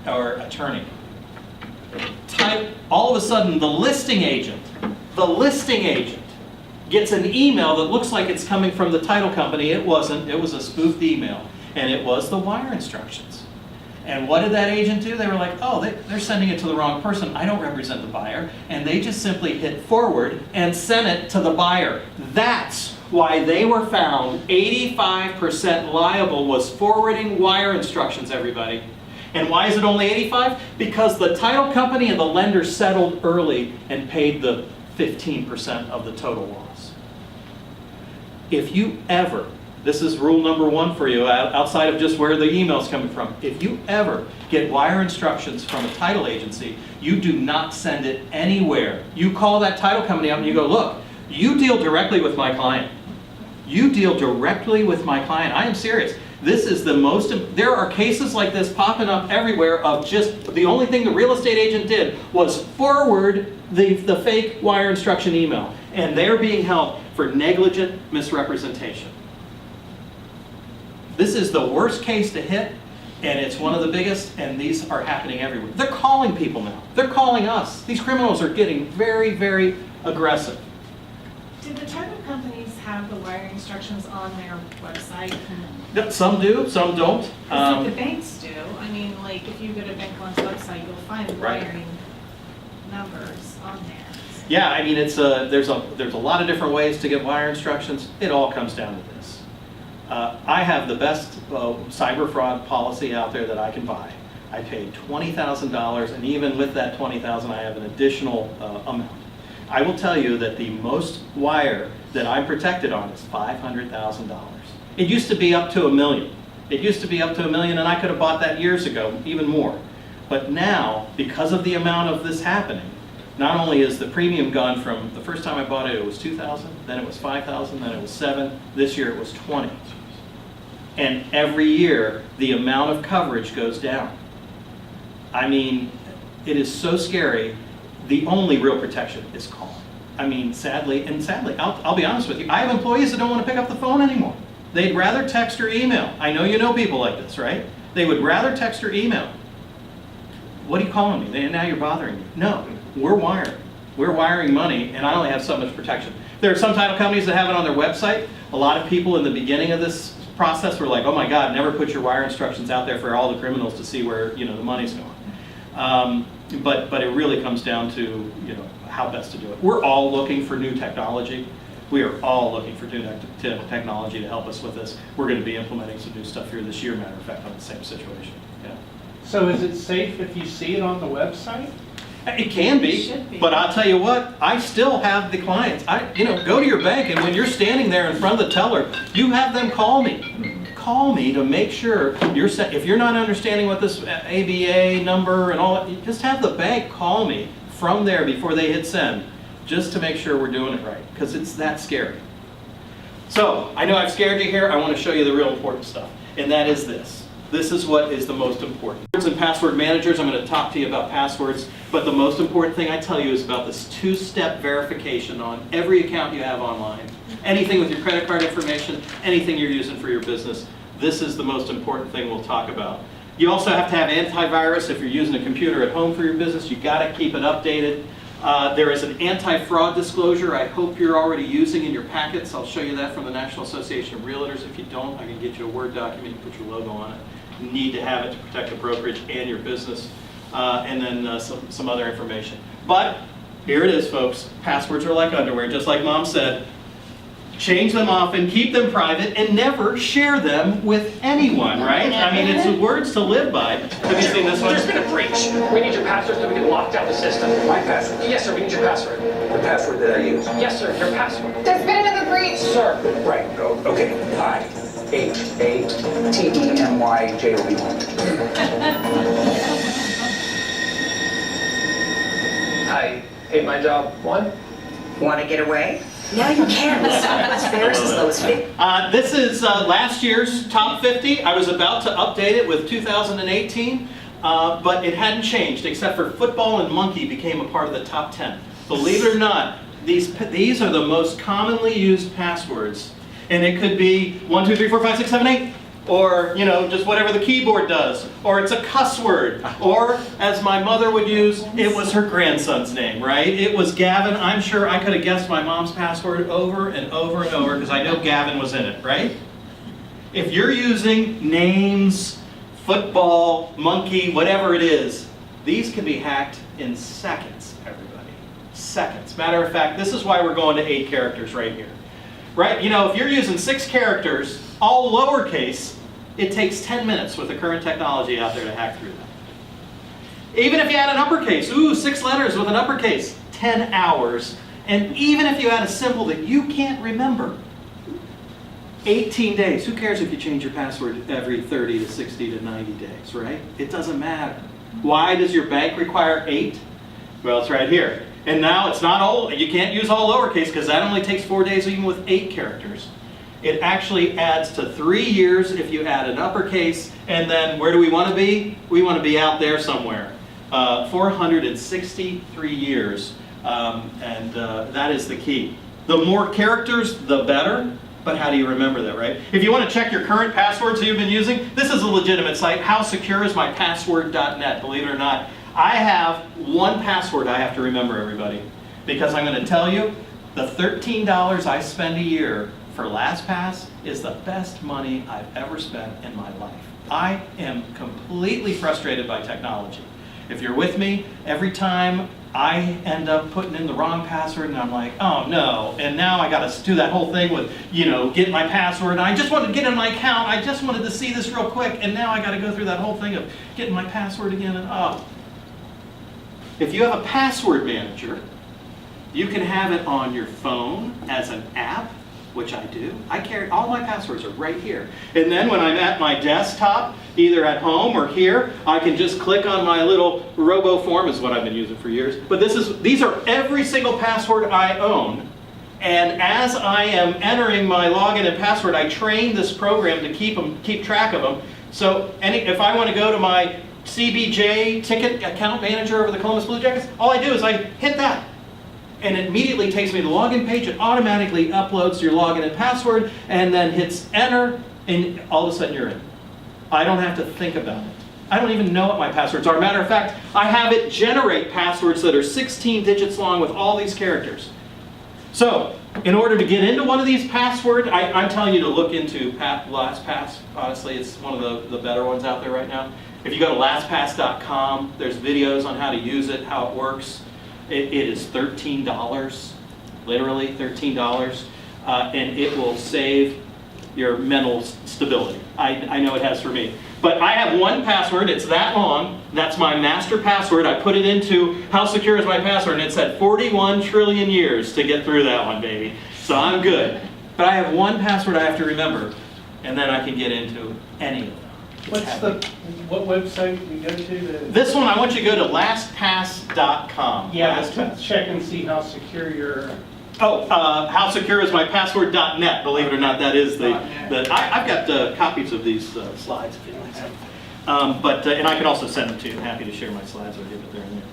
attorney. All of a sudden, the listing agent gets an email that looks like it's coming from the title company. It wasn't. It was a spoofed email, and it was the wire instructions. And what did that agent do? They were like, oh, they're sending it to the wrong person. I don't represent the buyer. And they just simply hit forward and sent it to the buyer. That's why they were found 85% liable, was forwarding wire instructions, everybody. And why is it only 85? Because the title company and the lender settled early and paid the 15% of the total loss. If you ever This is rule number 1 for you, outside of just where the email's coming from. If you ever get wire instructions from a title agency, you do not send it anywhere. You call that title company up and you go, look, you deal directly with my client. You deal directly with my client. I am serious. This is the most, there are cases like this popping up everywhere of just, the only thing the real estate agent did was forward the fake wire instruction email. And they're being held for negligent misrepresentation. This is the worst case to hit, and it's one of the biggest, and these are happening everywhere. They're calling people now. They're calling us. These criminals are getting very, very aggressive. Do the title companies have the wire instructions on their website? Yep, some do, some don't. 'Cause like the banks do. I mean, like if you go to Bank One's website, you'll find Right. wiring numbers on there. Yeah, I mean, there's a lot of different ways to get wire instructions. It all comes down to this. I have the best cyber fraud policy out there that I can buy. I paid $20,000, and even with that $20,000, I have an additional amount. I will tell you that the most wire that I'm protected on is $500,000. It used to be up to $1 million. It used to be up to $1 million, and I could have bought that years ago, even more. But now, because of the amount of this happening, not only is the premium gone from the first time I bought it, it was $2,000, then it was $5,000, then it was $7,000, this year it was $20,000. And every year, the amount of coverage goes down. I mean, it is so scary. The only real protection is calling. I mean, sadly, I'll be honest with you, I have employees that don't want to pick up the phone anymore. They'd rather text or email. I know you know people like this, right? They would rather text or email. What are you calling me? Now you're bothering me. No, we're wiring. We're wiring money, and I only have so much protection. There are some title companies that have it on their website. A lot of people in the beginning of this process were like, oh my God, never put your wire instructions out there for all the criminals to see where the money's going. But it really comes down to how best to do it. We're all looking for new technology. We are all looking for new technology to help us with this. We're going to be implementing some new stuff here this year, matter of fact, on the same situation. Yeah. So is it safe if you see it on the website? It can be, Should be. but I'll tell you what, I still have the clients. Go to your bank, and when you're standing there in front of the teller, you have them call me. Call me to make sure you're set. If you're not understanding what this ABA number and all, just have the bank call me from there before they hit send, just to make sure we're doing it right, because it's that scary. So, I know I've scared you here. I want to show you the real important stuff, and that is this. This is what is the most important. And password managers, I'm going to talk to you about passwords, but the most important thing I tell you is about this two-step verification on every account you have online. Anything with your credit card information, anything you're using for your business, this is the most important thing we'll talk about. You also have to have antivirus if you're using a computer at home for your business. You've got to keep it updated. There is an anti-fraud disclosure I hope you're already using in your packets. I'll show you that from the National Association of Realtors. If you don't, I can get you a Word document. You put your logo on it. You need to have it to protect the brokerage and your business. And then some other information. But here it is, folks. Passwords are like underwear, just like Mom said. Change them often, keep them private, and never share them with anyone, right? I mean, it's words to live by. Have you seen this one? There's been a breach. We need your password so we can lock down the system. My password? Yes, sir. We need your password. The password that I use. Yes, sir. Your password. There's been another breach. Sir. Right, okay. Hi. Hey, my job. One. Want to get away? Now you can. What's fares as low as 50? This is last year's top 50. I was about to update it with 2018, but it hadn't changed except for football and monkey became a part of the top 10. Believe it or not, these are the most commonly used passwords, and it could be 1, 2, 3, 4, 5, 6, 7, 8. Or, just whatever the keyboard does. Or it's a cuss word. Or, as my mother would use, it was her grandson's name, right? It was Gavin. I'm sure I could have guessed my mom's password over and over and over because I know Gavin was in it, right? If you're using names, football, monkey, whatever it is, these can be hacked in seconds, everybody. Seconds. Matter of fact, this is why we're going to 8 characters right here. Right? If you're using 6 characters, all lowercase, it takes 10 minutes with the current technology out there to hack through them. Even if you add an uppercase, 6 letters with an uppercase, 10 hours. And even if you add a symbol that you can't remember, 18 days. Who cares if you change your password every 30 to 60 to 90 days, right? It doesn't matter. Why does your bank require 8? Well, it's right here. And now it's not all, you can't use all lowercase because that only takes 4 days even with 8 characters. It actually adds to 3 years if you add an uppercase. And then where do we want to be? We want to be out there somewhere. 463 years. That is the key. The more characters, the better. But how do you remember that, right? If you want to check your current passwords that you've been using, this is a legitimate site. HowSecureIsMyPassword.net, believe it or not. I have one password I have to remember, everybody. Because I'm going to tell you, the $13 I spend a year for LastPass is the best money I've ever spent in my life. I am completely frustrated by technology. If you're with me, every time I end up putting in the wrong password and I'm like, oh no, and now I got to do that whole thing with, get my password. And I just wanted to get in my account. I just wanted to see this real quick, and now I got to go through that whole thing of getting my password again. And if you have a password manager, you can have it on your phone as an app, which I do. I carry all my passwords are right here. And then when I'm at my desktop, either at home or here, I can just click on my little RoboForm, is what I've been using for years. But these are every single password I own. And as I am entering my login and password, I train this program to keep track of them. So if I want to go to my CBJ ticket account manager over the Columbus Blue Jackets, all I do is I hit that. And it immediately takes me to the login page. It automatically uploads your login and password and then hits enter, and all of a sudden you're in. I don't have to think about it. I don't even know what my passwords are. Matter of fact, I have it generate passwords that are 16 digits long with all these characters. So, in order to get into one of these passwords, I'm telling you to look into LastPass. Honestly, it's one of the better ones out there right now. If you go to LastPass.com, there's videos on how to use it, how it works. It is $13, literally $13, and it will save your mental stability. I know it has for me. But I have one password, it's that long, that's my master password. I put it into How Secure Is My Password, and it's at 41 trillion years to get through that one, baby. So I'm good. But I have one password I have to remember, and then I can get into any of them. What website do you go to? This one, I want you to go to LastPass.com. Yeah, let's check and see how secure your... HowSecureIsMyPassword.net. Believe it or not, that is I've got copies of these slides if you'd like some. And I can also send them to you. I'm happy to share my slides with you, but they're in there.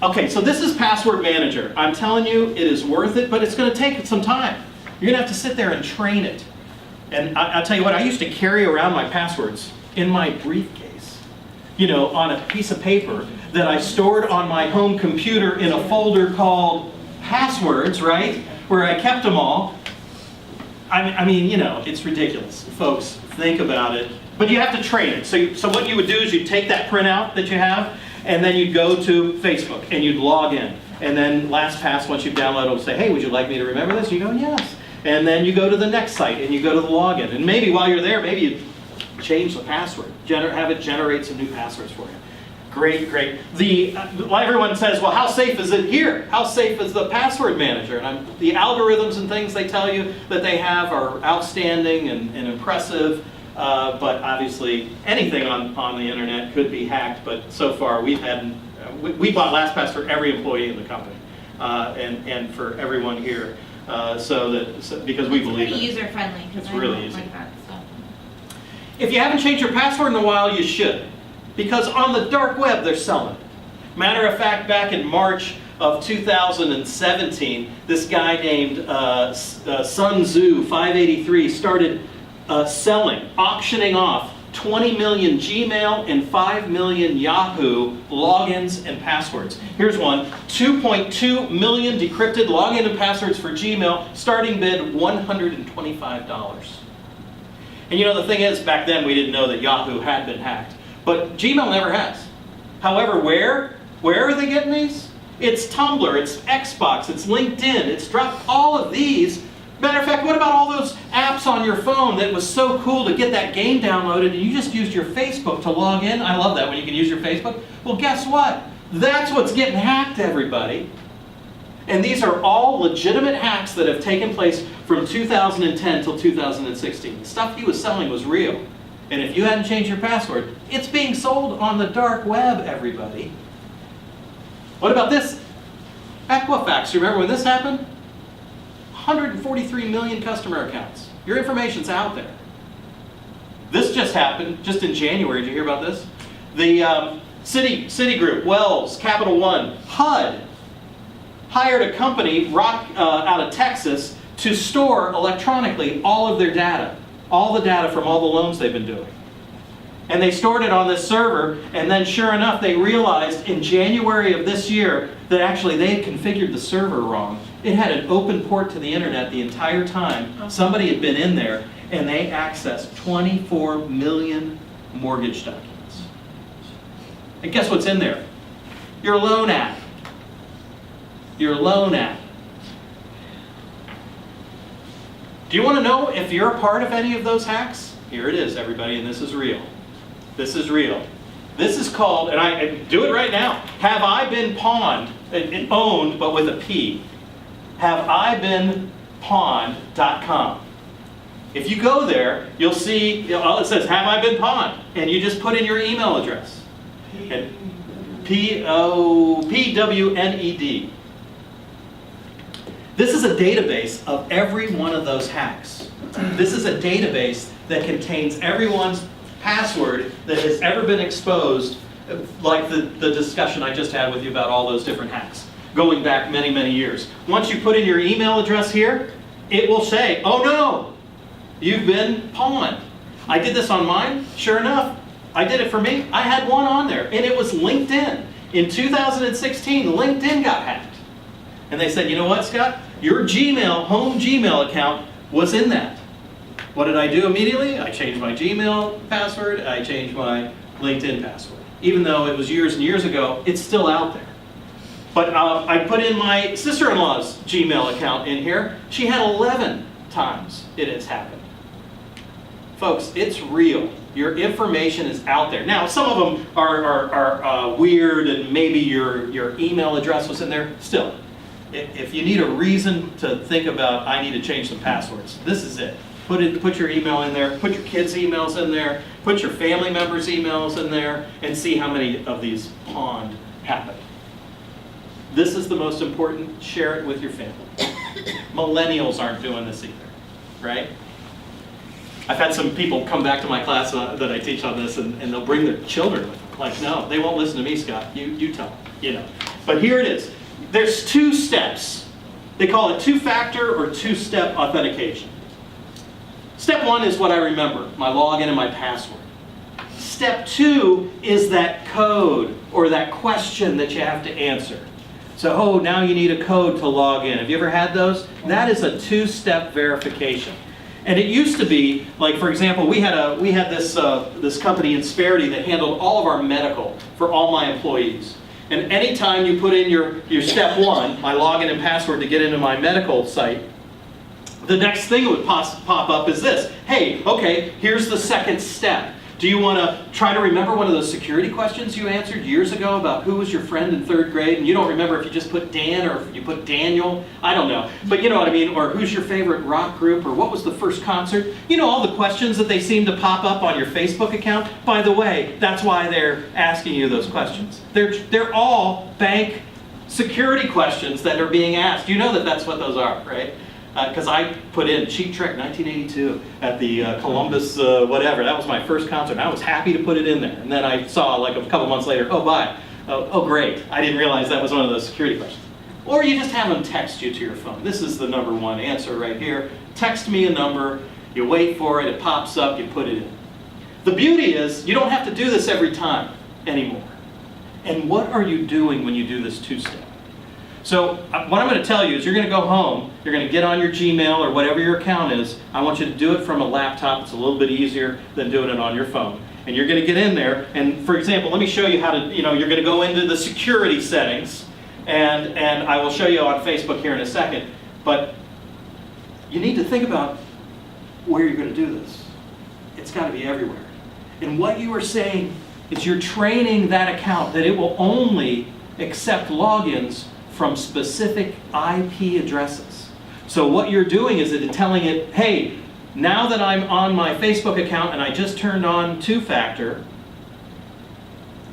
Okay, so this is Password Manager. I'm telling you, it is worth it, but it's going to take some time. You're going to have to sit there and train it. And I'll tell you what, I used to carry around my passwords in my briefcase, on a piece of paper that I stored on my home computer in a folder called Passwords, right? Where I kept them all. I mean, it's ridiculous. Folks, think about it. But you have to train it. So what you would do is you'd take that printout that you have, and then you'd go to Facebook, and you'd log in. And then LastPass, once you've downloaded it, will say, hey, would you like me to remember this? You go, yes. And then you go to the next site, and you go to the login. And maybe while you're there, maybe you change the password. Have it generate some new passwords for you. Great. Everyone says, well, how safe is it here? How safe is the password manager? And the algorithms and things they tell you that they have are outstanding and impressive. But obviously, anything on the internet could be hacked. But so far, we bought LastPass for every employee in the company and for everyone here. Because we believe it's pretty it. user friendly. It's really easy. Like that, so. If you haven't changed your password in a while, you should. Because on the dark web, they're selling it. Matter of fact, back in March of 2017, this guy named Sun Tzu 583 started auctioning off 20 million Gmail and 5 million Yahoo logins and passwords. Here's one, 2.2 million decrypted login and passwords for Gmail, starting bid $125. And the thing is, back then we didn't know that Yahoo had been hacked. But Gmail never has. However, where are they getting these? It's Tumblr, it's Xbox, it's LinkedIn, it's dropped all of these. Matter of fact, what about all those apps on your phone that was so cool to get that game downloaded and you just used your Facebook to log in? I love that when you can use your Facebook. Well, guess what? That's what's getting hacked, everybody. And these are all legitimate hacks that have taken place from 2010 till 2016. The stuff he was selling was real. And if you hadn't changed your password, it's being sold on the dark web, everybody. What about this? Equifax, you remember when this happened? 143 million customer accounts. Your information's out there. This just happened, just in January. Did you hear about this? The Citigroup, Wells, Capital One, HUD hired a company out of Texas to store electronically all of their data. All the data from all the loans they've been doing. And they stored it on this server, and then sure enough, they realized in January of this year that actually they had configured the server wrong. It had an open port to the internet the entire time. Somebody had been in there, and they accessed 24 million mortgage documents. And guess what's in there? Your loan app. Your loan app. Do you want to know if you're a part of any of those hacks? Here it is, everybody, and this is real. This is real. This is called, and I do it right now, Have I Been Pawned, owned, but with a P. HaveIBeenPawned.com. If you go there, you'll see, it says, Have I Been Pawned? And you just put in your email address. And PWNED. This is a database of every one of those hacks. This is a database that contains everyone's password that has ever been exposed, like the discussion I just had with you about all those different hacks, going back many, many years. Once you put in your email address here, it will say, oh no, you've been pawned. I did this on mine, sure enough, I did it for me. I had one on there, and it was LinkedIn. In 2016, LinkedIn got hacked. And they said, you know what, Scott? Your Gmail, home Gmail account was in that. What did I do immediately? I changed my Gmail password, I changed my LinkedIn password. Even though it was years and years ago, it's still out there. But I put in my sister-in-law's Gmail account in here. She had 11 times it has happened. Folks, it's real. Your information is out there. Now, some of them are weird, and maybe your email address was in there. Still, if you need a reason to think about, I need to change some passwords, this is it. Put your email in there, put your kids' emails in there, put your family members' emails in there, and see how many of these pawned happen. This is the most important. Share it with your family. Millennials aren't doing this either, right? I've had some people come back to my class that I teach on this, and they'll bring their children with them. Like, no, they won't listen to me, Scott. You tell them, you know. But here it is. There's 2 steps. They call it 2-factor or 2-step authentication. Step 1 is what I remember, my login and my password. Step 2 is that code or that question that you have to answer. So, oh, now you need a code to log in. Have you ever had those? That is a 2-step verification. And it used to be, like, for example, we had this company Insperity that handled all of our medical for all my employees. And anytime you put in your step 1, my login and password to get into my medical site, the next thing that would pop up is this. Hey, okay, here's the second step. Do you want to try to remember one of those security questions you answered years ago about who was your friend in 3rd grade? And you don't remember if you just put Dan or if you put Daniel. I don't know. But you know what I mean. Or who's your favorite rock group? Or what was the first concert? You know, all the questions that they seem to pop up on your Facebook account. By the way, that's why they're asking you those questions. They're all bank security questions that are being asked. You know that that's what those are, right? Because I put in Cheap Trick 1982 at the Columbus whatever. That was my first concert. I was happy to put it in there. And then I saw, like, a couple months later, oh great, I didn't realize that was one of those security questions. Or you just have them text you to your phone. This is the number 1 answer right here. Text me a number, you wait for it, it pops up, you put it in. The beauty is, you don't have to do this every time anymore. And what are you doing when you do this 2-step? So what I'm going to tell you is you're going to go home, you're going to get on your Gmail or whatever your account is. I want you to do it from a laptop. It's a little bit easier than doing it on your phone. And you're going to get in there, and for example, let me show you how to, you're going to go into the security settings, and I will show you on Facebook here in a second. But you need to think about where you're going to do this. It's got to be everywhere. And what you are saying is you're training that account that it will only accept logins from specific IP addresses. So what you're doing is telling it, hey, now that I'm on my Facebook account and I just turned on two-factor,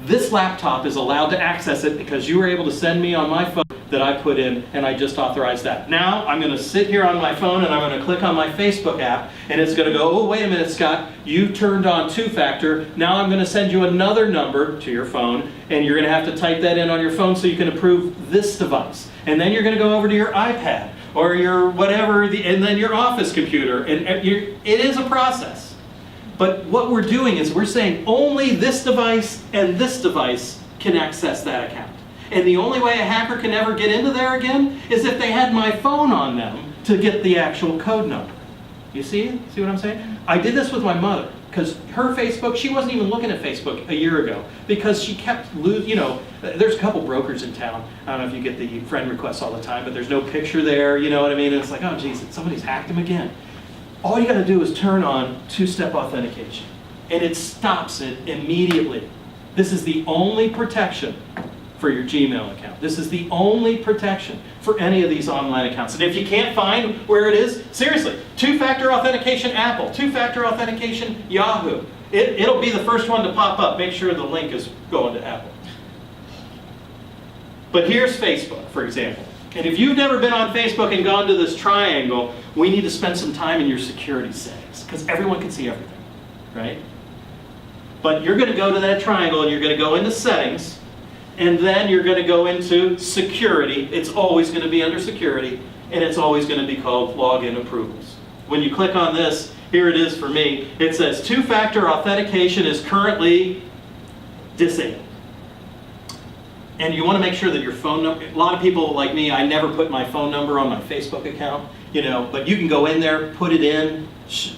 this laptop is allowed to access it because you were able to send me on my phone that I put in, and I just authorized that. Now I'm going to sit here on my phone and I'm going to click on my Facebook app, and it's going to go, oh, wait a minute, Scott, you turned on two-factor. Now I'm going to send you another number to your phone, and you're going to have to type that in on your phone so you can approve this device. And then you're going to go over to your iPad or your whatever, and then your office computer, and it is a process. But what we're doing is we're saying only this device and this device can access that account. And the only way a hacker can ever get into there again is if they had my phone on them to get the actual code number. You see? See what I'm saying? I did this with my mother because her Facebook, she wasn't even looking at Facebook a year ago because she kept losing, there's a couple brokers in town. I don't know if you get the friend requests all the time, but there's no picture there, you know what I mean? And it's like, oh geez, somebody's hacked him again. All you got to do is turn on two-step authentication, and it stops it immediately. This is the only protection for your Gmail account. This is the only protection for any of these online accounts. And if you can't find where it is, seriously, two-factor authentication Apple, two-factor authentication Yahoo. It'll be the first one to pop up. Make sure the link is going to Apple. But here's Facebook, for example. And if you've never been on Facebook and gone to this triangle, we need to spend some time in your security settings because everyone can see everything, right? But you're going to go to that triangle and you're going to go into settings, and then you're going to go into security. It's always going to be under security, and it's always going to be called login approvals. When you click on this, here it is for me. It says two-factor authentication is currently disabled. And you want to make sure that your phone number, a lot of people like me, I never put my phone number on my Facebook account, but you can go in there, put it in,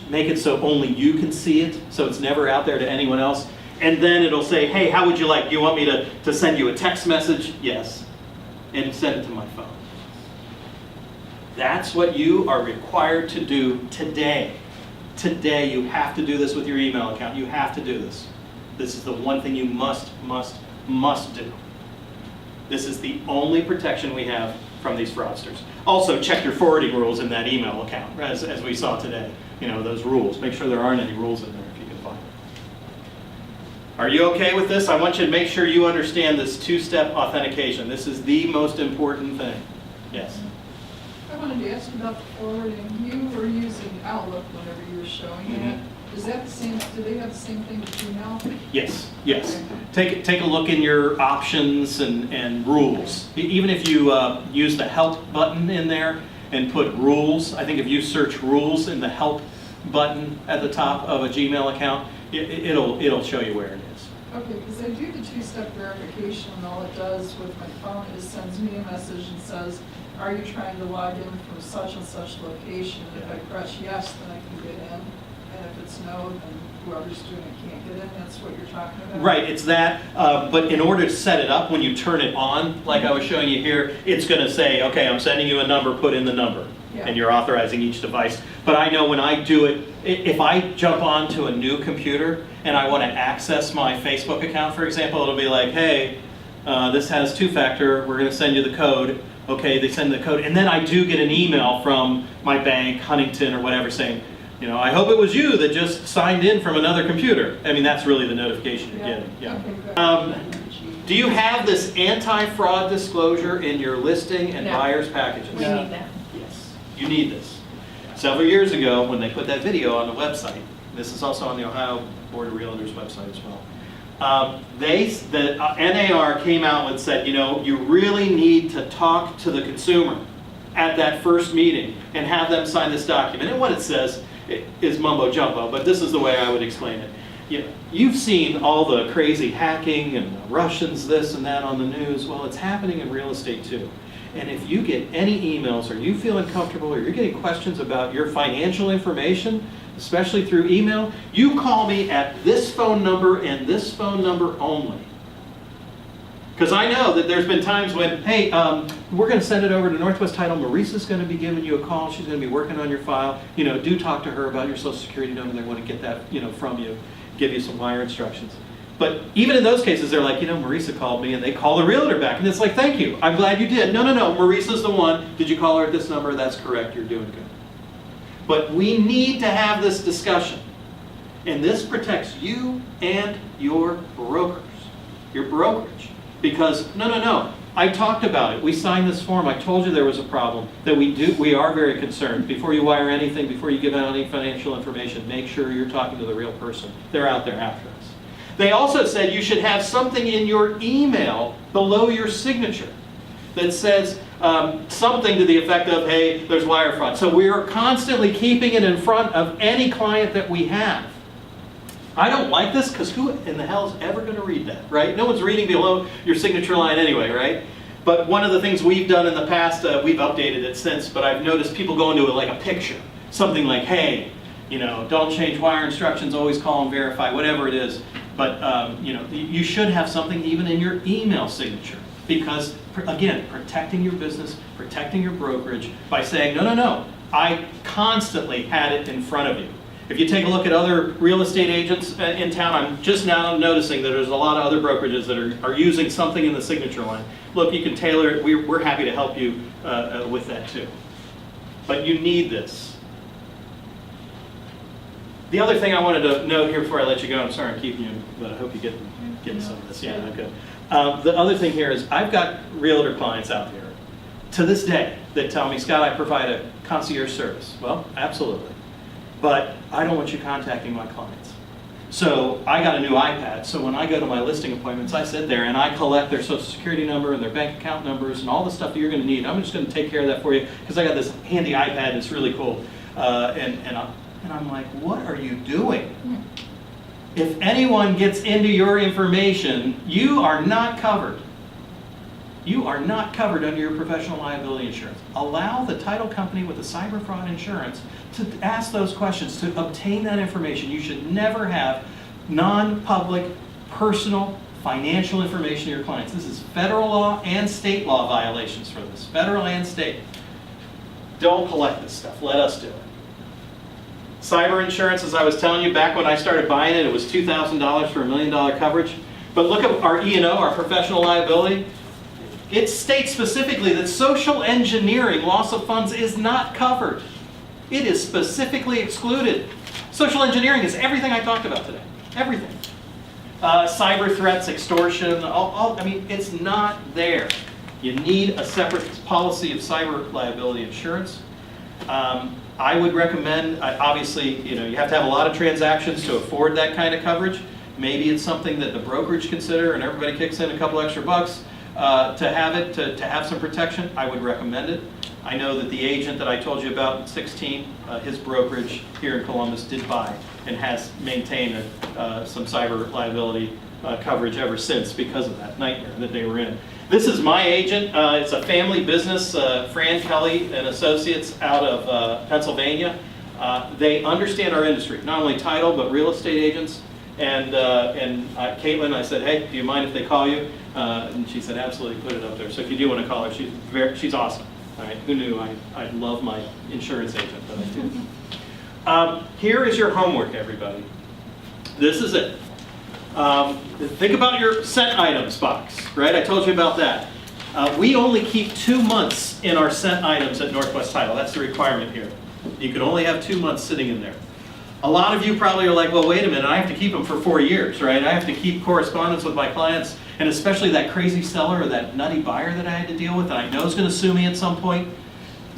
make it so only you can see it, so it's never out there to anyone else. And then it'll say, hey, how would you like, do you want me to send you a text message? Yes. And send it to my phone. That's what you are required to do today. Today, you have to do this with your email account. You have to do this. This is the one thing you must do. This is the only protection we have from these fraudsters. Also, check your forwarding rules in that email account, as we saw today. Those rules. Make sure there aren't any rules in there if you can find them. Are you okay with this? I want you to make sure you understand this two-step authentication. This is the most important thing. Yes? I wanted to ask about the forwarding. You were using Outlook whenever you were showing it. Is that the same? Do they have the same thing with Gmail? Yes. Take a look in your options and rules. Even if you use the help button in there and put rules, I think if you search rules in the help button at the top of a Gmail account, it'll show you where it is. Okay, because I do the two-step verification, and all it does with my phone is sends me a message and says, are you trying to log in from such and such location? And if I press yes, then I can get in. And if it's no, then whoever's doing it can't get in. That's what you're talking about? Right, it's that. But in order to set it up, when you turn it on, like I was showing you here, it's going to say, okay, I'm sending you a number, put in the number. Yeah. And you're authorizing each device. But I know when I do it, if I jump onto a new computer and I want to access my Facebook account, for example, it'll be like, hey, this has two-factor, we're going to send you the code. Okay, they send the code. And then I do get an email from my bank, Huntington or whatever, saying, I hope it was you that just signed in from another computer. I mean, that's really the notification you're getting. Yeah. Okay, Do you have this anti-fraud disclosure in your listing and No. buyer's packages? We need that. Yes, you need this. Several years ago, when they put that video on the website, this is also on the Ohio Board of Realtors website as well, the NAR came out and said, you really need to talk to the consumer at that first meeting and have them sign this document. And what it says is mumbo jumbo, but this is the way I would explain it. You've seen all the crazy hacking and the Russians this and that on the news. Well, it's happening in real estate too. And if you get any emails or you feel uncomfortable or you're getting questions about your financial information, especially through email, you call me at this phone number and this phone number only. Because I know that there's been times when, hey, we're going to send it over to Northwest Title. Marissa's going to be giving you a call. She's going to be working on your file. Do talk to her about your Social Security number. They want to get that, from you, give you some wire instructions. But even in those cases, they're like, Marisa called me, and they call the realtor back. And it's like, thank you. I'm glad you did. No. Marisa's the one. Did you call her at this number? That's correct. You're doing good. But we need to have this discussion. And this protects you and your brokers, your brokerage. Because, no. I talked about it. We signed this form. I told you there was a problem. That we are very concerned. Before you wire anything, before you give out any financial information, make sure you're talking to the real person. They're out there after us. They also said you should have something in your email below your signature that says something to the effect of, hey, there's wire fraud. So we are constantly keeping it in front of any client that we have. I don't like this because who in the hell is ever going to read that, right? No one's reading below your signature line anyway, right? But one of the things we've done in the past, we've updated it since, but I've noticed people go into it like a picture. Something like, hey, don't change wire instructions, always call and verify, whatever it is. But, you should have something even in your email signature. Because, again, protecting your business, protecting your brokerage by saying, no, I constantly had it in front of you. If you take a look at other real estate agents in town, I'm just now noticing that there's a lot of other brokerages that are using something in the signature line. Look, you can tailor it. We're happy to help you with that too. But you need this. The other thing I wanted to note here before I let you go, I'm sorry I'm keeping you, but I hope you get some of this. Yeah, okay. The other thing here is I've got realtor clients out here to this day that tell me, Scott, I provide a concierge service. Well, absolutely. But I don't want you contacting my clients. So I got a new iPad, so when I go to my listing appointments, I sit there and I collect their social security number and their bank account numbers and all the stuff that you're going to need. I'm just going to take care of that for you because I got this handy iPad and it's really cool. And I'm like, what are you doing? If anyone gets into your information, you are not covered. You are not covered under your professional liability insurance. Allow the title company with the cyber fraud insurance to ask those questions, to obtain that information. You should never have non-public, personal, financial information of your clients. This is federal law and state law violations for this, federal and state. Don't collect this stuff. Let us do it. Cyber insurance, as I was telling you, back when I started buying it, it was $2,000 for $1 million coverage. But look at our E&O, our professional liability. It states specifically that social engineering, loss of funds, is not covered. It is specifically excluded. Social engineering is everything I talked about today. Everything. Cyber threats, extortion, it's not there. You need a separate policy of cyber liability insurance. I would recommend, obviously, you have to have a lot of transactions to afford that kind of coverage. Maybe it's something that the brokerage consider and everybody kicks in a couple extra bucks to have it, to have some protection. I would recommend it. I know that the agent that I told you about in 16, his brokerage here in Columbus did buy and has maintained some cyber liability coverage ever since because of that nightmare that they were in. This is my agent. It's a family business, Fran Kelly and Associates out of Pennsylvania. They understand our industry, not only title, but real estate agents. And Caitlin, I said, hey, do you mind if they call you? And she said, absolutely, put it up there. So if you do want to call her, she's awesome. All right, who knew I love my insurance agent, but I do. Here is your homework, everybody. This is it. Think about your sent items box, right? I told you about that. We only keep 2 months in our sent items at Northwest Title. That's the requirement here. You can only have 2 months sitting in there. A lot of you probably are like, well, wait a minute, I have to keep them for 4 years, right? I have to keep correspondence with my clients, and especially that crazy seller or that nutty buyer that I had to deal with that I know is going to sue me at some point.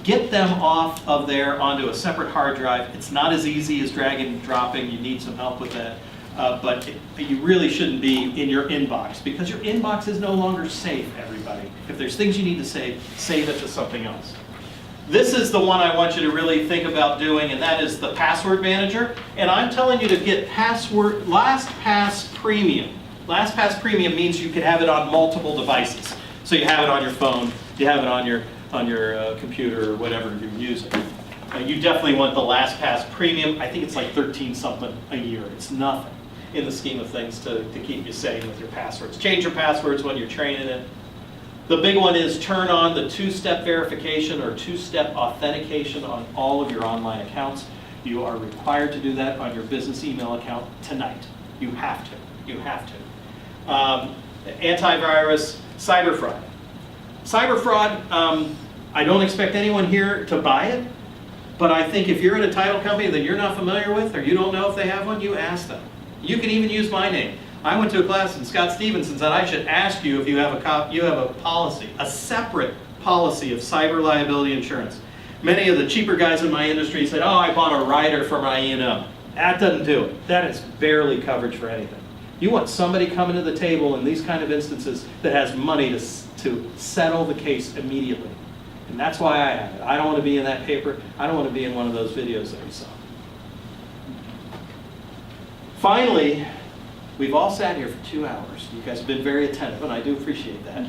Get them off of there onto a separate hard drive. It's not as easy as dragging and dropping. You need some help with that. But you really shouldn't be in your inbox because your inbox is no longer safe, everybody. If there's things you need to save it to something else. This is the one I want you to really think about doing, and that is the password manager. And I'm telling you to get LastPass Premium. LastPass Premium means you can have it on multiple devices. So you have it on your phone, you have it on your computer or whatever you're using. You definitely want the LastPass Premium. I think it's like 13 something a year. It's nothing in the scheme of things to keep you safe with your passwords. Change your passwords when you're training it. The big one is turn on the two-step verification or two-step authentication on all of your online accounts. You are required to do that on your business email account tonight. You have to. You have to. Antivirus, cyber fraud. Cyber fraud, I don't expect anyone here to buy it, but I think if you're in a title company that you're not familiar with or you don't know if they have one, you ask them. You can even use my name. I went to a class and Scott Stevenson said I should ask you if you have a policy, a separate policy of cyber liability insurance. Many of the cheaper guys in my industry said, oh, I bought a rider for my E&O. That doesn't do it. That is barely coverage for anything. You want somebody coming to the table in these kind of instances that has money to settle the case immediately. And that's why I have it. I don't want to be in that paper. I don't want to be in one of those videos that we saw. Finally, we've all sat here for 2 hours. You guys have been very attentive, and I do appreciate that.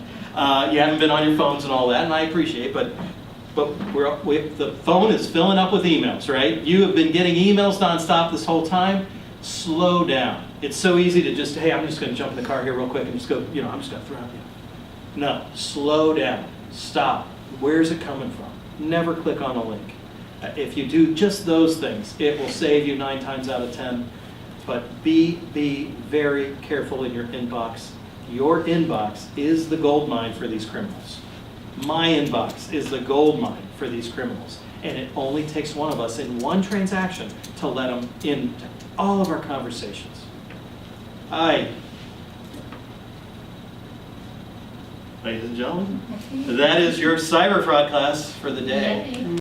You haven't been on your phones and all that, and I appreciate, but the phone is filling up with emails, right? You have been getting emails nonstop this whole time. Slow down. It's so easy to just, hey, I'm just going to jump in the car here real quick and just go, I'm just going to throw it. No, slow down. Stop. Where's it coming from? Never click on a link. If you do just those things, it will save you 9 times out of 10. But be very careful in your inbox. Your inbox is the gold mine for these criminals. My inbox is the gold mine for these criminals. And it only takes one of us in one transaction to let them into all of our conversations. Ladies and gentlemen, that is your cyber fraud class for the day.